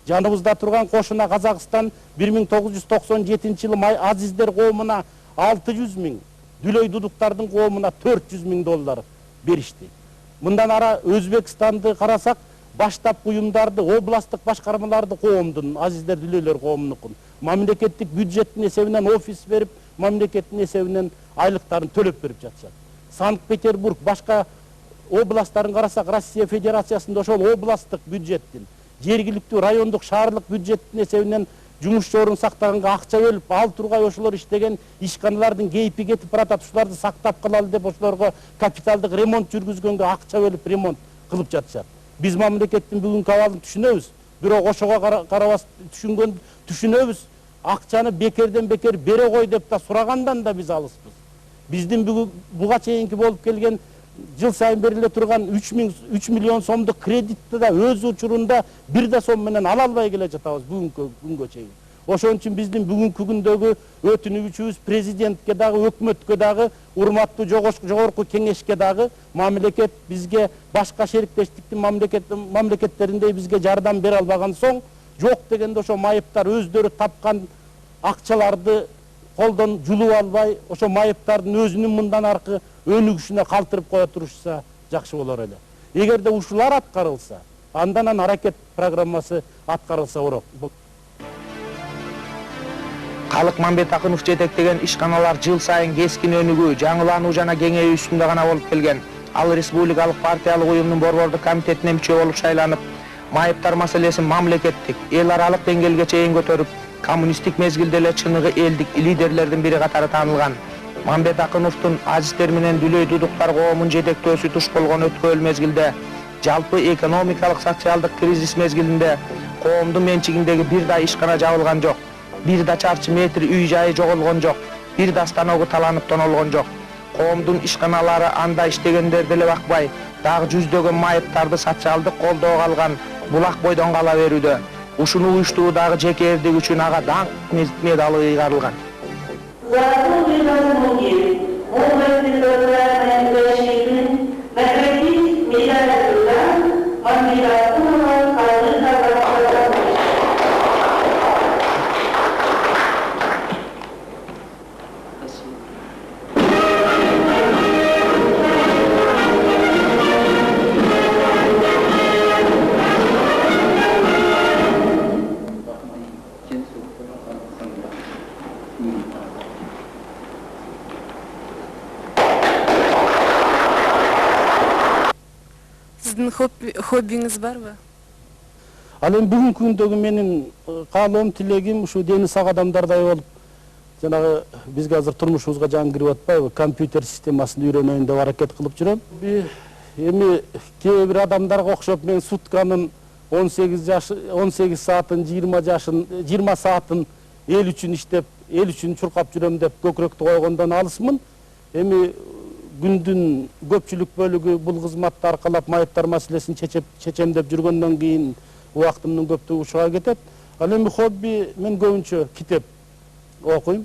Жаныбызда турган кошуна Казакстан 1997-жылы азиздер коомуна 600 миң, дүлөй дудуктардын коомуна 400 миң доллар беришти. Мындан ара Өзбекстанды карасак, баштапкы уюмдарды, областтык башкармаларды коомдун, азиздер дүлөйлөр коомунукун мамлекеттик бюджеттин эсебинен офис берип, мамлекеттин эсебинен айлыктарын төлөп берип жатышат. Санкт-Петербург, башка областтарын карасак, Россия Федерациясында ошол областтык бюджеттин, жергиликтүү райондук шаарлык бюджеттин эсебинен жумуш орун сактаганга акча бөлүп, ал тургай ошолор иштеген ишканалардын кейпи кетип баратат, ушуларды сактап калалы деп ошолорго капиталдык ремонт жүргүзгөнгө акча бөлүп ремонт кылып жатышат. Биз мамлекеттин бүгүнкү абалын түшүнөбүз, бирок ошого карабас түшүнөбүз, акчаны бекерден бекер бере кой деп да сурагандан да биз алыспыз. Биздин буга чейинки болуп келген жыл сайын бериле турган 3 миллион сомдук кредитти да өз учурунда бир да сом менен ала албай келе жатабыз бүгүнкү күнгө чейин. Ошон үчүн биздин бүгүнкү күндөгү өтүнүбүчүбүз президентке дагы, өкмөткө дагы, урматтуу жогорку кеңешке дагы мамлекет бизге башка шериктештиктин мамлекеттериндей бизге жардам бере албаган соң, жок дегенде ошо майыптар өздөрү тапкан акчаларды колдон жулуп албай, ошо майыптардын өзүнүн мындан аркы өнүгүшүнө калтырып кое турушса жакшы болор эле. Эгерде ушулар аткарылса, андан аракет программасы аткарылса урок. Калык Мамбет Акынов жетектеген ишканалар жыл сайын кескин өнүгүү, жаңылануу жана кеңейүү үстүндө гана болуп келген. Ал республикалык партиялык уюмдун борбордук комитетине мүчө болуп шайланып, майыптар маселесин мамлекеттик, эл аралык деңгээлге чейин көтөрүп, коммунисттик мезгилде эле чыныгы элдик лидерлердин бири катары таанылган. Мамбет Акыновдун азиздер менен дүлөй дудуктар коомун жетектөөсү туш болгон өткөрүл мезгилде, жалпы экономикалык социалдык кризис мезгилинде коомдун менчигиндеги бир да ишкана жабылган жок. Бир да чарчы метр үй жайы жоголгон жок. Бир да станогу таланып тонолгон жок. Коомдун ишканалары анда иштегендер деле бакпай, дагы жүздөгөн майыптарды социалдык колдоого алган булак бойдон кала берүүдө. Ушуну уюштуруудагы жеке эрдик үчүн ага даңк медалы ыйгарылган. Сиздин хоббиңиз барбы? Ал эми бүгүнкү күндөгү менин каалоом, тилегим ушу дени сак адамдардай болуп, жанагы бизге азыр турмушубузга жаңы кирип атпайбы, компьютер системасын үйрөнөйүн деп аракет кылып жүрөм. Эми кээ бир адамдарга окшоп мен сутканын 18 саатын, 20 саатын эл үчүн иштеп, эл үчүн чуркап жүрөм деп көкүрөктү койгондон алысмын. Эми күндүн көпчүлүк бөлүгү бул кызматты аркалап майыптар маселесин чечем деп жүргөндөн кийин убактымдын көптүгү ушуга кетет. Ал эми хобби мен көбүнчө китеп окуйм.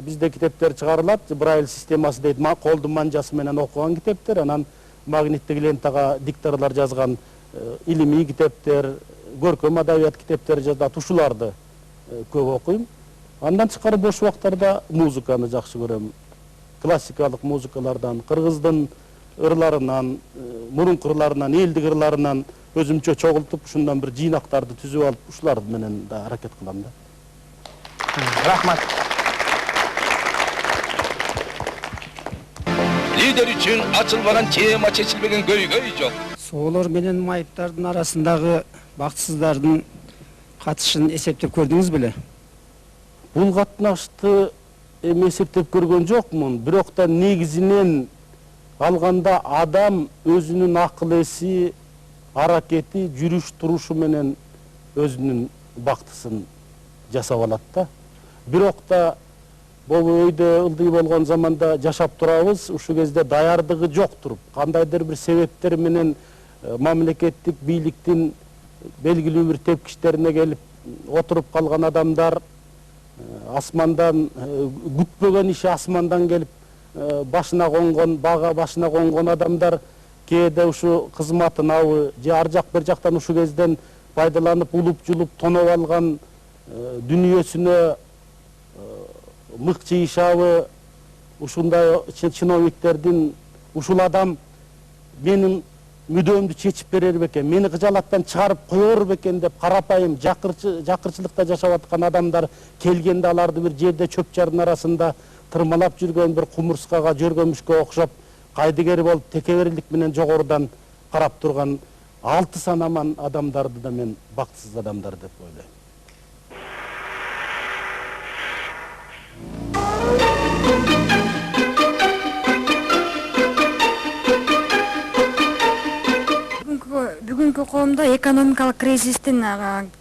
Бизде китептер чыгарылат, Брайль системасы дейт, колдун манжасы менен окуган китептер, анан магниттик лентага дикторлор жазган илимий китептер, көркөм адабият китептери жазат, ушуларды көп окуйм. Андан тышкары бош убактарда музыканы жакшы көрөм. Классикалык музыкалардан, кыргыздын ырларынан, мурунку ырларынан, элдик ырларынан өзүмчө чогултуп, ушундан бир жыйнактарды түзүп алып, ушулар менен да аракет кылам да. Рахмат. Лидер үчүн ачылбаган тема, чечилбеген көйгөй жок. Соолор менен майыптардын арасындагы бактысыздардын катышын эсептеп көрдүңүз беле? Бул катнашты эсептеп көргөн жокмун, бирок да негизинен алганда адам өзүнүн акыл эси, аракети, жүрүш турушу менен өзүнүн бактысын жасап алат да. Бирок да бул өйдө ылдый болгон заманда жашап турабыз, ушул кезде даярдыгы жок туруп, кандайдыр бир себептер менен мамлекеттик бийликтин белгилүү бир тепкичтерине келип отуруп калган адамдар, асмандан күтпөгөн иши асмандан келип башына конгон, бага башына конгон адамдар кээде ушу кызматынабы же ар жак бир жактан ушул кезден пайдаланып улуп жулуп тоноп алган дүнүйөсүнө мык чыйышабы, ушундай чиновниктердин ушул адам менин мүдөмдү чечип берер бекен, мени кыжалаттан чыгарып коер бекен деп карапайым жакырчылыкта жашап аткан адамдар келгенде аларды бир жерде чөп чардын арасында тырмалап жүргөн бир кумурскага, жөргөмүшкө окшоп кайдыгер болуп текеберлик менен жогорудан карап турган 6 санаман адамдарды да мен бактысыз адамдар деп ойлойм. Бүгүнкү коомдо экономикалык кризистин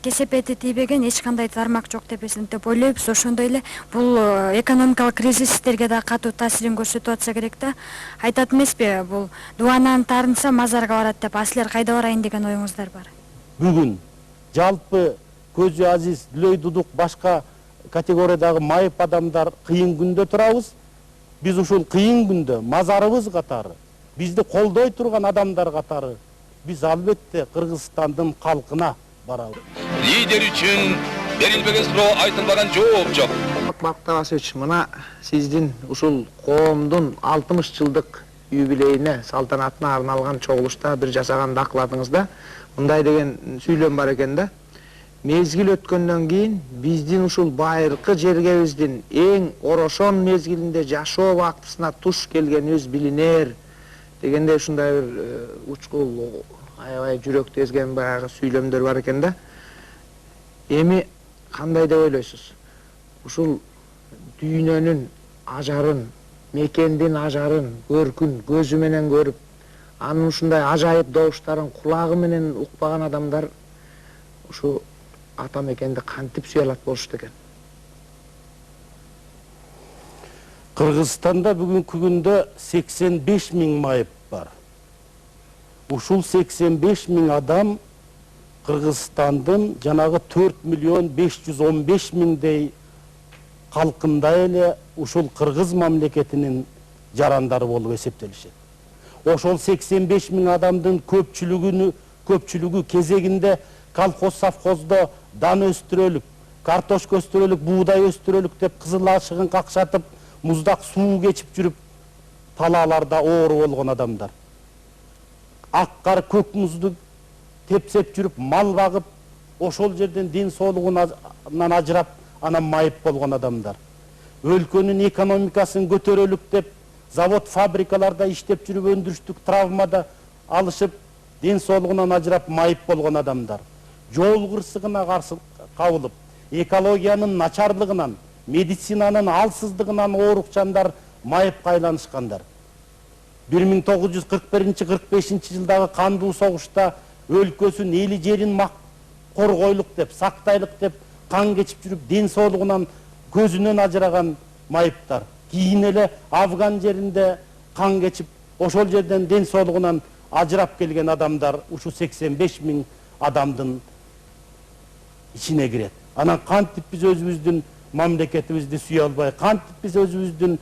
кесепети тийбеген эч кандай тармак жок деп ойлойбуз. Ошондой эле бул экономикалык кризистерге да катуу таасирин көрсөтүп атса керек да. Айтат эмеспи, бул дубанан таарынса мазарга барат деп. Силер кайда барайын деген оюңуздар бар? Бүгүн жалпы көзү азиз, дүлөй дудук, башка категориядагы майып адамдар кыйын күндө турабыз. Биз ушул кыйын күндө мазарыбыз катары, бизди колдой турган адамдар катары биз албетте Кыргызстандын калкына барабыз. Лидер үчүн берилбеген суроо, айтылбаган жооп жок. Бактыбасович, мына сиздин ушул коомдун 60 жылдык юбилейине, салтанатына арналган чогулушта бир жасаган дакладыңызда мындай деген сүйлөм бар экен да. Мезгил өткөндөн кийин биздин ушул байыркы жергебиздин эң орошон мезгилинде жашоо убактысына туш келгенибиз билинер дегенде ушундай бир учкул, аябай жүрөктү эзген баягы сүйлөмдөр бар экен да. Эми кандай деп ойлойсуз? Ушул дүйнөнүн ажарын, мекендин ажарын көркүн көзү менен көрүп, анын ушундай ажайып добуштарын кулагы менен укпаган адамдар ушу ата мекенди кантип сүйө алат болушту экен? Кыргызстанда бүгүнкү күндө 85 000 майып бар. Ушул 85 000 адам Кыргызстандын жанагы 4 515 000 калкында эле ушул кыргыз мамлекетинин жарандары болуп эсептелишет. Ошол 85 000 адамдын көпчүлүгү кезегинде колхоз совхоздо дан өстүрөлүк, картошка өстүрөлүк, буудай өстүрөлүк деп кызыл ашыгын какшатып, муздак суу кечип жүрүп, талааларда оору болгон адамдар. Ак кар көк музду тепсеп жүрүп, мал багып, ошол жерден ден соолугунан ажырап, анан майып болгон адамдар. Өлкөнүн экономикасын көтөрөлүк деп, завод фабрикаларда иштеп жүрүп, өндүрүштүк травмада алышып, ден соолугунан ажырап, майып болгон адамдар. Жол кырсыгына каршы кабылып, экологиянын начарлыгынан, медицинанын алсыздыгынан оорукчандар майыпка айланышкандар. 1941-45 жылдагы кандуу согушта өлкөсүн, эли жерин коргойлук деп, сактайлык деп кан кечип жүрүп, ден соолугунан көзүнөн ажыраган майыптар. Кийин эле Афган жеринде кан кечип, ошол жерден ден соолугунан ажырап келген адамдар ушу 85 000 адамдын ичине кирет. Анан кантип биз өзүбүздүн мамлекетибизди сүйө албай, кантип биз өзүбүздүн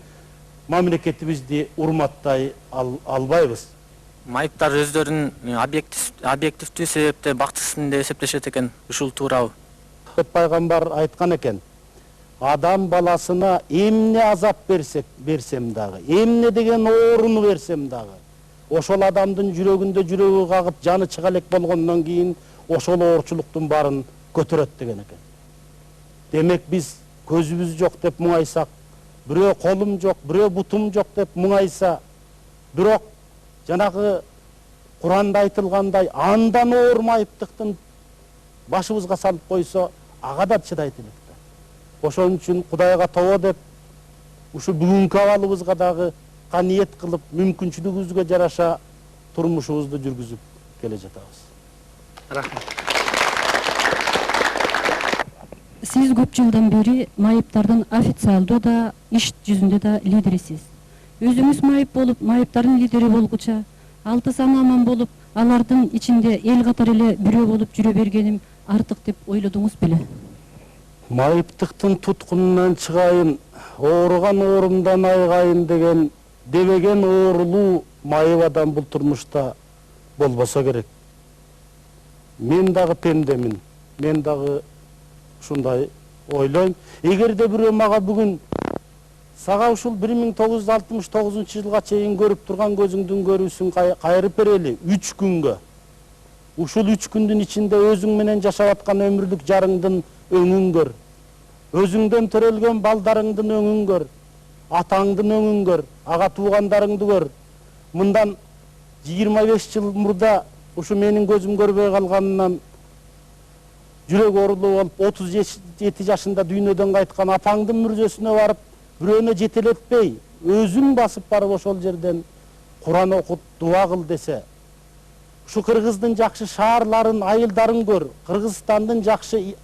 мамлекетибизди урматтай албайбыз? Майыптар өздөрүн объективдүү себепте бактысыз деп эсептешет экен. Ушул туурабы? Пайгамбар айткан экен: адам баласына эмне азап берсем дагы, эмне деген ооруну берсем дагы, ошол адамдын жүрөгүндө жүрөгү кагып, жаны чыга элек болгондон кийин ошол оорчулуктун баарын көтөрөт деген экен. Демек биз көзүбүз жок деп муңайсак, бирөө колум жок, бирөө бутум жок деп муңайса, бирок жанагы Куранда айтылгандай андан оор майыптыктын башыбызга салып койсо, ага да чыдайт элек да. Ошон үчүн Кудайга тобо деп, ушу бүгүнкү абалыбызга дагы каниет кылып, мүмкүнчүлүгүбүзгө жараша турмушубузду жүргүзүп келе жатабыз. Рахмат. Сиз көп жылдан бери майыптардын официалдуу да, иш жүзүндө да лидерисиз. Өзүңүз майып болуп, майыптардын лидери болгуча, 6 саны аман болуп, алардын ичинде эл катары эле бирөө болуп жүрө бергеним артык деп ойлодуңуз беле? Майыптыктын туткунунан чыгайын, ооруган оорумдан айгайын деген дебеген оорулуу майып адам бул турмушта болбосо керек. Мен дагы пендемин, мен дагы ушундай ойлойм. Эгерде бирөө мага бүгүн сага ушул 1969 жылга чейин көрүп турган көзүңдүн көрүүсүн кайрып берели 3 күнгө. Ушул 3 күндүн ичинде өзүң менен жашап аткан өмүрлүк жарыңдын өңүн көр. Өзүңдөн төрөлгөн балдарыңдын өңүн көр. Атаңдын өңүн көр, ага туугандарыңды көр. Мындан 25 жыл мурда ушу менин көзүм көрбөй калганынан жүрөк оорулуу болуп 37 жашында дүйнөдөн кайткан апаңдын мүрзөсүнө барып, бирөөнө жетелетпей, өзүң басып барып ошол жерден Куран окут, дуа кыл десе, ушу Кыргыздын жакшы шаарларын, айылдарын көр, Кыргызстандын жакшы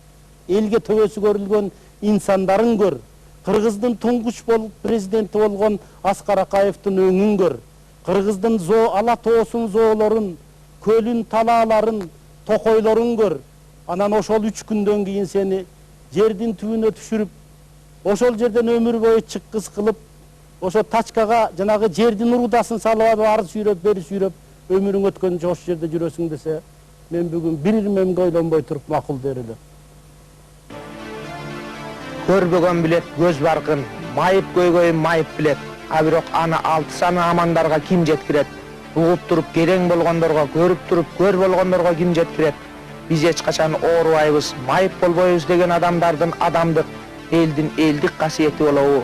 элге төбөсү көрүлгөн инсандарын көр, Кыргыздын туңгуч болуп президенти болгон Аскар Акаевдин өңүн көр, Кыргыздын ала тоосун, зоолорун, көлүн, талааларын, токойлорун көр. Анан ошол 3 күндөн кийин сени жердин түбүнө түшүрүп, ошол жерден өмүр бою чыккыс кылып, ошо тачкага жанагы жердин урудасын салып, ары сүйрөп, бери сүйрөп, өмүрүң өткөнчө ошол жерде жүрөсүң десе, мен бүгүн бир ирмемге ойлонбой туруп макул дер элем. Көрбөгөн билет көз баркын, майып көйгөйүн майып билет. А бирок аны 6 саны амандарга ким жеткирет? Угуп туруп керең болгондорго, көрүп туруп көр болгондорго ким жеткирет? Биз эч качан оорубайбыз, майып болбойбуз деген адамдардын адамдык, элдин элдик касиети болобу?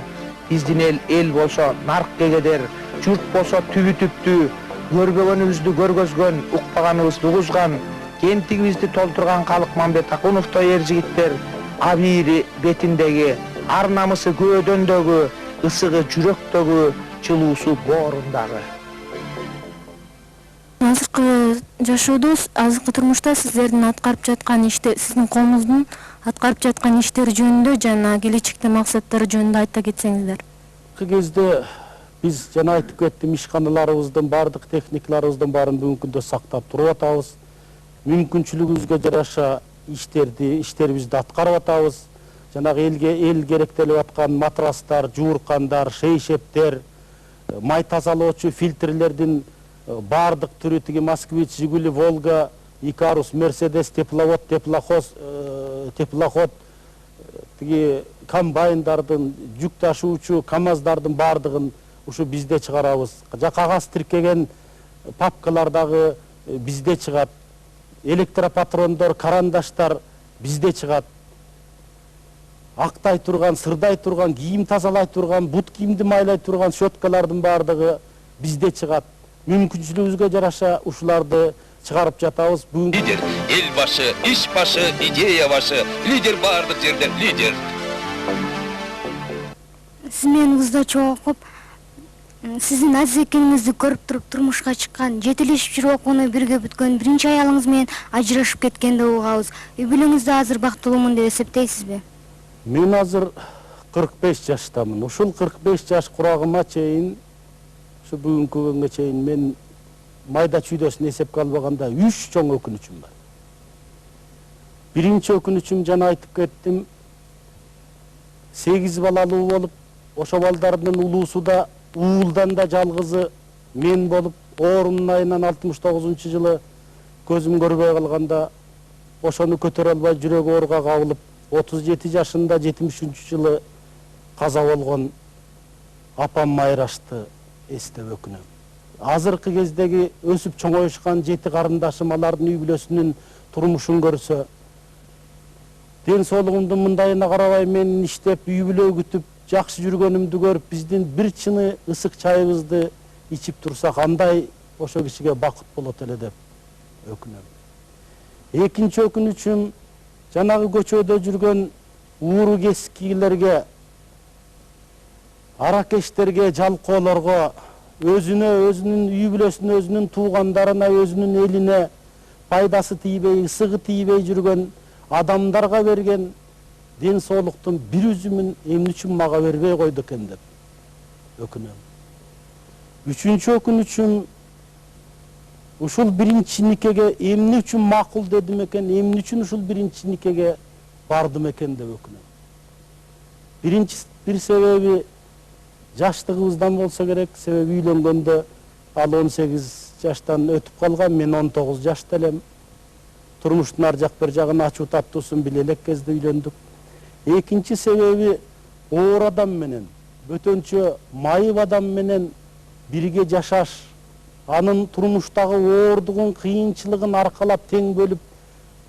Биздин эл болсо нарк кегедер, журт болсо түбү түптүү, көрбөгөнүбүздү көргөзгөн, укпаганыбызды угузган, кемтигибизди толтурган Калык Мамбет Акуновдой эр жигиттер абийири бетиндеги, ар намысы көөдөндөгү, ысыгы жүрөктөгү, жылуусу боорундагы. Азыркы жашоодо, азыркы турмушта сиздердин аткарып жаткан иште, сиздин коомуздун аткарып жаткан иштери жөнүндө жана келечекте максаттары жөнүндө айта кетсеңиздер. Кезде биз жана айтып кеттим, ишканаларыбыздын бардык техникаларыбыздын баарын бүгүнкү күндө сактап туруп атабыз. Мүмкүнчүлүгүбүзгө жараша иштерибизди аткарып атабыз. Жанагы эл керектелип аткан матрастар, жууркандар, шейшептер, май тазалоочу фильтрлердин бардык түрү, тиги Москвич, Жигули, Волга, Икарус, Мерседес, теплоход, тиги комбайндардын, жүк ташуучу КамАЗдардын бардыгын ушу бизде чыгарабыз. Кагаз тиркеген папкалардагы бизде чыгат. Электропатрондор, карандаштар бизде чыгат. Актай турган, сырдай турган, кийим тазалай турган, бут кийимди майлай турган щеткалардын бардыгы бизде чыгат. Мүмкүнчүлүгүбүзгө жараша ушуларды чыгарып жатабыз. Лидер, эл башы, иш башы, идея башы, лидер бардык жерде лидер. Сиз менен узда чогулуп, сиздин азиз экениңизди көрүп туруп турмушка чыккан, жетелешип жүрүп окууну бирге бүткөн биринчи аялыңыз менен ажырашып кеткенди угабыз. Үй бүлөңүздө азыр бактылуумун деп эсептейсизби? Мен азыр 45 жаштамын. Ушул 45 жаш курагыма чейин, ушу бүгүнкү күнгө чейин мен майда чүйдөсүн эсепке албаганда 3 чоң өкүнүчүм бар. Биринчи өкүнүчүм жана айтып кеттим, 8 балалуу болуп, ошо балдардын улуусу да уулдан да жалгызы мен болуп, оорунун айынан 69-жылы көзүм көрбөй калганда ошону көтөрө албай жүрөгү ооруга кабылып, 37 жашында 73-жылы каза болгон апам Майрашты эстеп өкүнөм. Азыркы кездеги өсүп чоңоюшкан 7 карындашым алардын үй бүлөсүнүн турмушун көрсө, ден соолугумдун мындайына карабай менин иштеп, үй бүлө күтүп, жакшы жүргөнүмдү көрүп, биздин бир чыны ысык чайыбызды ичип турсак, андай ошо кишиге бакыт болот эле деп өкүнөм. Экинчи өкүнүчүм, жанагы көчөдө жүргөн ууру кескилерге, аракештерге, жалкоолорго, өзүнүн үй бүлөсүнө, өзүнүн туугандарына, өзүнүн элине пайдасы тийбей, ысыгы тийбей жүргөн адамдарга берген ден соолуктун бир үзүмүн эмне үчүн мага бербей койду экен деп өкүнөм. Үчүнчү өкүнүчүм, ушул биринчи никеге эмне үчүн макул дедим экен, эмне үчүн ушул биринчи никеге бардым экен деп өкүнөм. Бир себеби жаштыгыбыздан болсо керек, себеби үйлөнгөндө ал 18 жаштан өтүп калган, мен 19 жашта элем. Турмуштун ар жак бир жагын ачуу таптуусун биле элек кезде үйлөндүк. Экинчи себеби оор адам менен, бөтөнчө майып адам менен бирге жашаш, анын турмуштагы оордугун, кыйынчылыгын аркалап тең бөлүп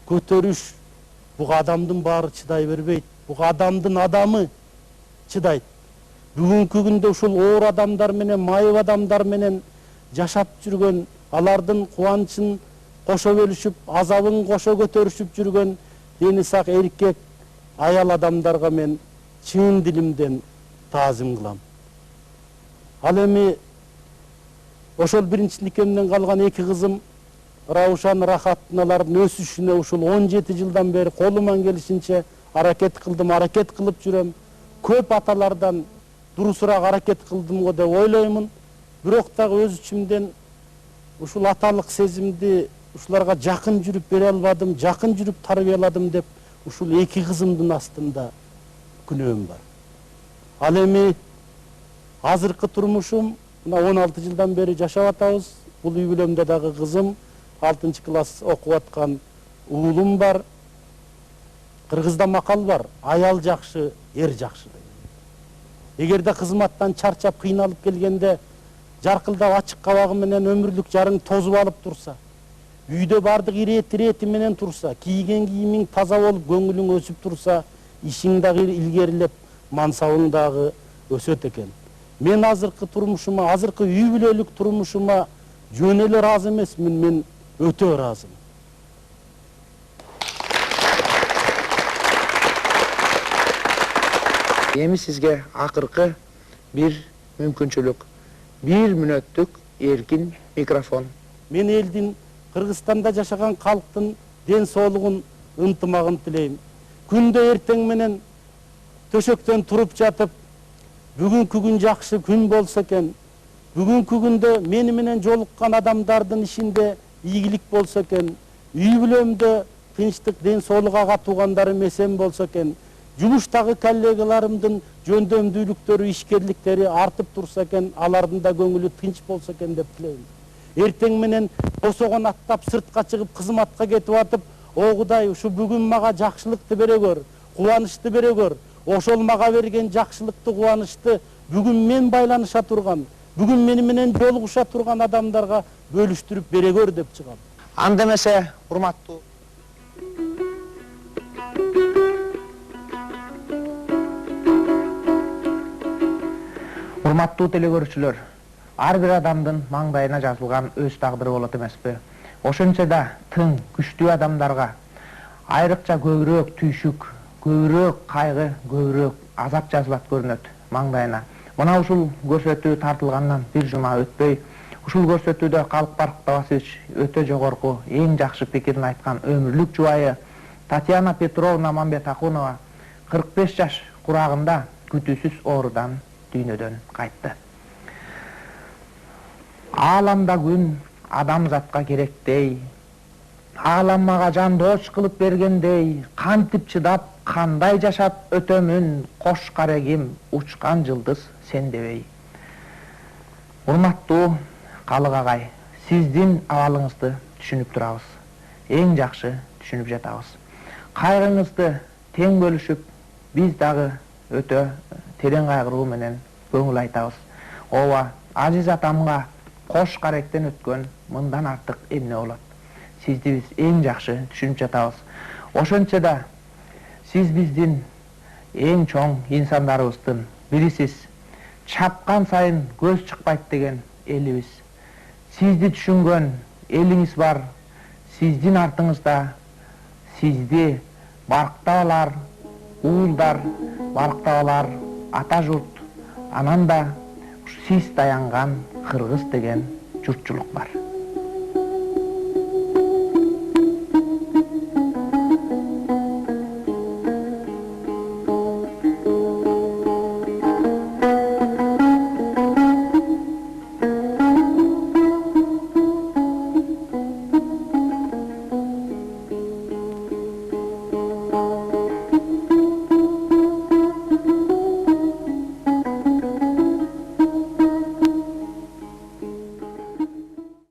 көтөрүш, буга адамдын баары чыдай бербейт. Буга адамдын адамы чыдайт. Бүгүнкү күндө ушул оор адамдар менен, майып адамдар менен жашап жүргөн, алардын кубанычын кошо бөлүшүп, азабын кошо көтөрүшүп жүргөн дени сак эркек, аял адамдарга мен чын дилимден таазим кылам. Ал эми ошол биринчи никемден калган 2 кызым Раушан, Рахаттын алардын өсүшүнө ушул 17 жылдан бери колуман келишинче аракет кылдым, аракет кылып жүрөм. Көп аталардан дурусураак аракет кылдым го деп ойлоймун. Бирок дагы өз ичимден ушул аталык сезимди ушуларга жакын жүрүп бере албадым, жакын жүрүп тарбияладым деп ушул 2 кызымдын астында күнөөм бар. Ал эми азыркы турмушум, мына 16 жылдан бери жашап атабыз. Бул үй бүлөмдө дагы кызым, 6 класс окуп аткан уулум бар. Кыргызда макал бар, аял жакшы, эр жакшы деген. эгерде кызматтан чарчап кыйналып келгенде жаркылдап ачык кабагы менен өмүрлүк жарың тозуп алып турса, үйдө бардык ирети менен турса, кийген кийимиң таза болуп көңүлүң өсүп турса, ишиң дагы илгерилеп, мансабың дагы өсөт экен. Мен азыркы турмушума, азыркы үй бүлөлүк турмушума жөн эле ыраазы эмесмин, мен өтө ыраазымын. Эми сизге акыркы бир мүмкүнчүлүк, 1 мүнөттүк эркин микрофон. Мен элдин, Кыргызстанда жашаган калктын ден соолугун, ынтымагын тилейм. Күндө эртең менен төшөктөн туруп жатып, бүгүнкү күн жакшы күн болсо экен, бүгүнкү күндө мени менен жолуккан адамдардын ишинде ийгилик болсо экен, үй бүлөмдө тынчтык, ден соолук ага туугандарым эсен болсо экен, жумуштагы коллегаларымдын жөндөмдүүлүктөрү, ишкерликтери артып турса экен, алардын да көңүлү тынч болсо экен деп тилейм. Эртең менен босогон аттап сыртка чыгып кызматка кетип атып, о Кудай, ушу бүгүн мага жакшылыкты бере көр, кубанычты бере көр. Ошол мага берген жакшылыкты, кубанычты бүгүн мен байланыша турган, бүгүн мени менен жолугуша турган адамдарга бөлүштүрүп бере көр деп чыгам. Анда эмесе, урматтуу телекөрүүчүлөр, ар бир адамдын маңдайына жазылган өз тагдыры болот эмеспи? Ошончо да тың, күчтүү адамдарга айрыкча көбүрөөк түйшүк, көбүрөөк кайгы, көбүрөөк азап жазылат көрүнөт маңдайына. Мына ушул көрсөтүү тартылгандан бир жума өтпөй, ушул көрсөтүүдө Калык Барктабасович өтө жогорку, эң жакшы пикирин айткан өмүрлүк жубайы Татьяна Петровна Мамбетакунова 45 жаш курагында күтүүсүз оорудан дүйнөдөн кайтты. Ааламда күн адамзатка керектей, ааламага жандош кылып бергендей, кантип чыдап, кандай жашап өтөмүн, кош карегим, учкан жылдыз сен дебей. Урматтуу Калык агай, сиздин абалыңызды түшүнүп турабыз. Эң жакшы түшүнүп жатабыз. Кайгыңызды тең бөлүшүп, биз дагы өтө терең кайгыруу менен көңүл айтабыз. Ооба, Азиз атамга кош каректен өткөн мындан артык эмне болот? Сизди биз эң жакшы түшүнүп жатабыз. Ошончо да сиз биздин эң чоң инсандарыбыздын бирисиз. Чапкан сайын көз чыкпайт деген элибиз. Сизди түшүнгөн элиңиз бар. Сиздин артыңызда сизди барктап алар уулдар, барктап алар ата журт, анан да сиз таянган Кыргыз деген журтчулук бар.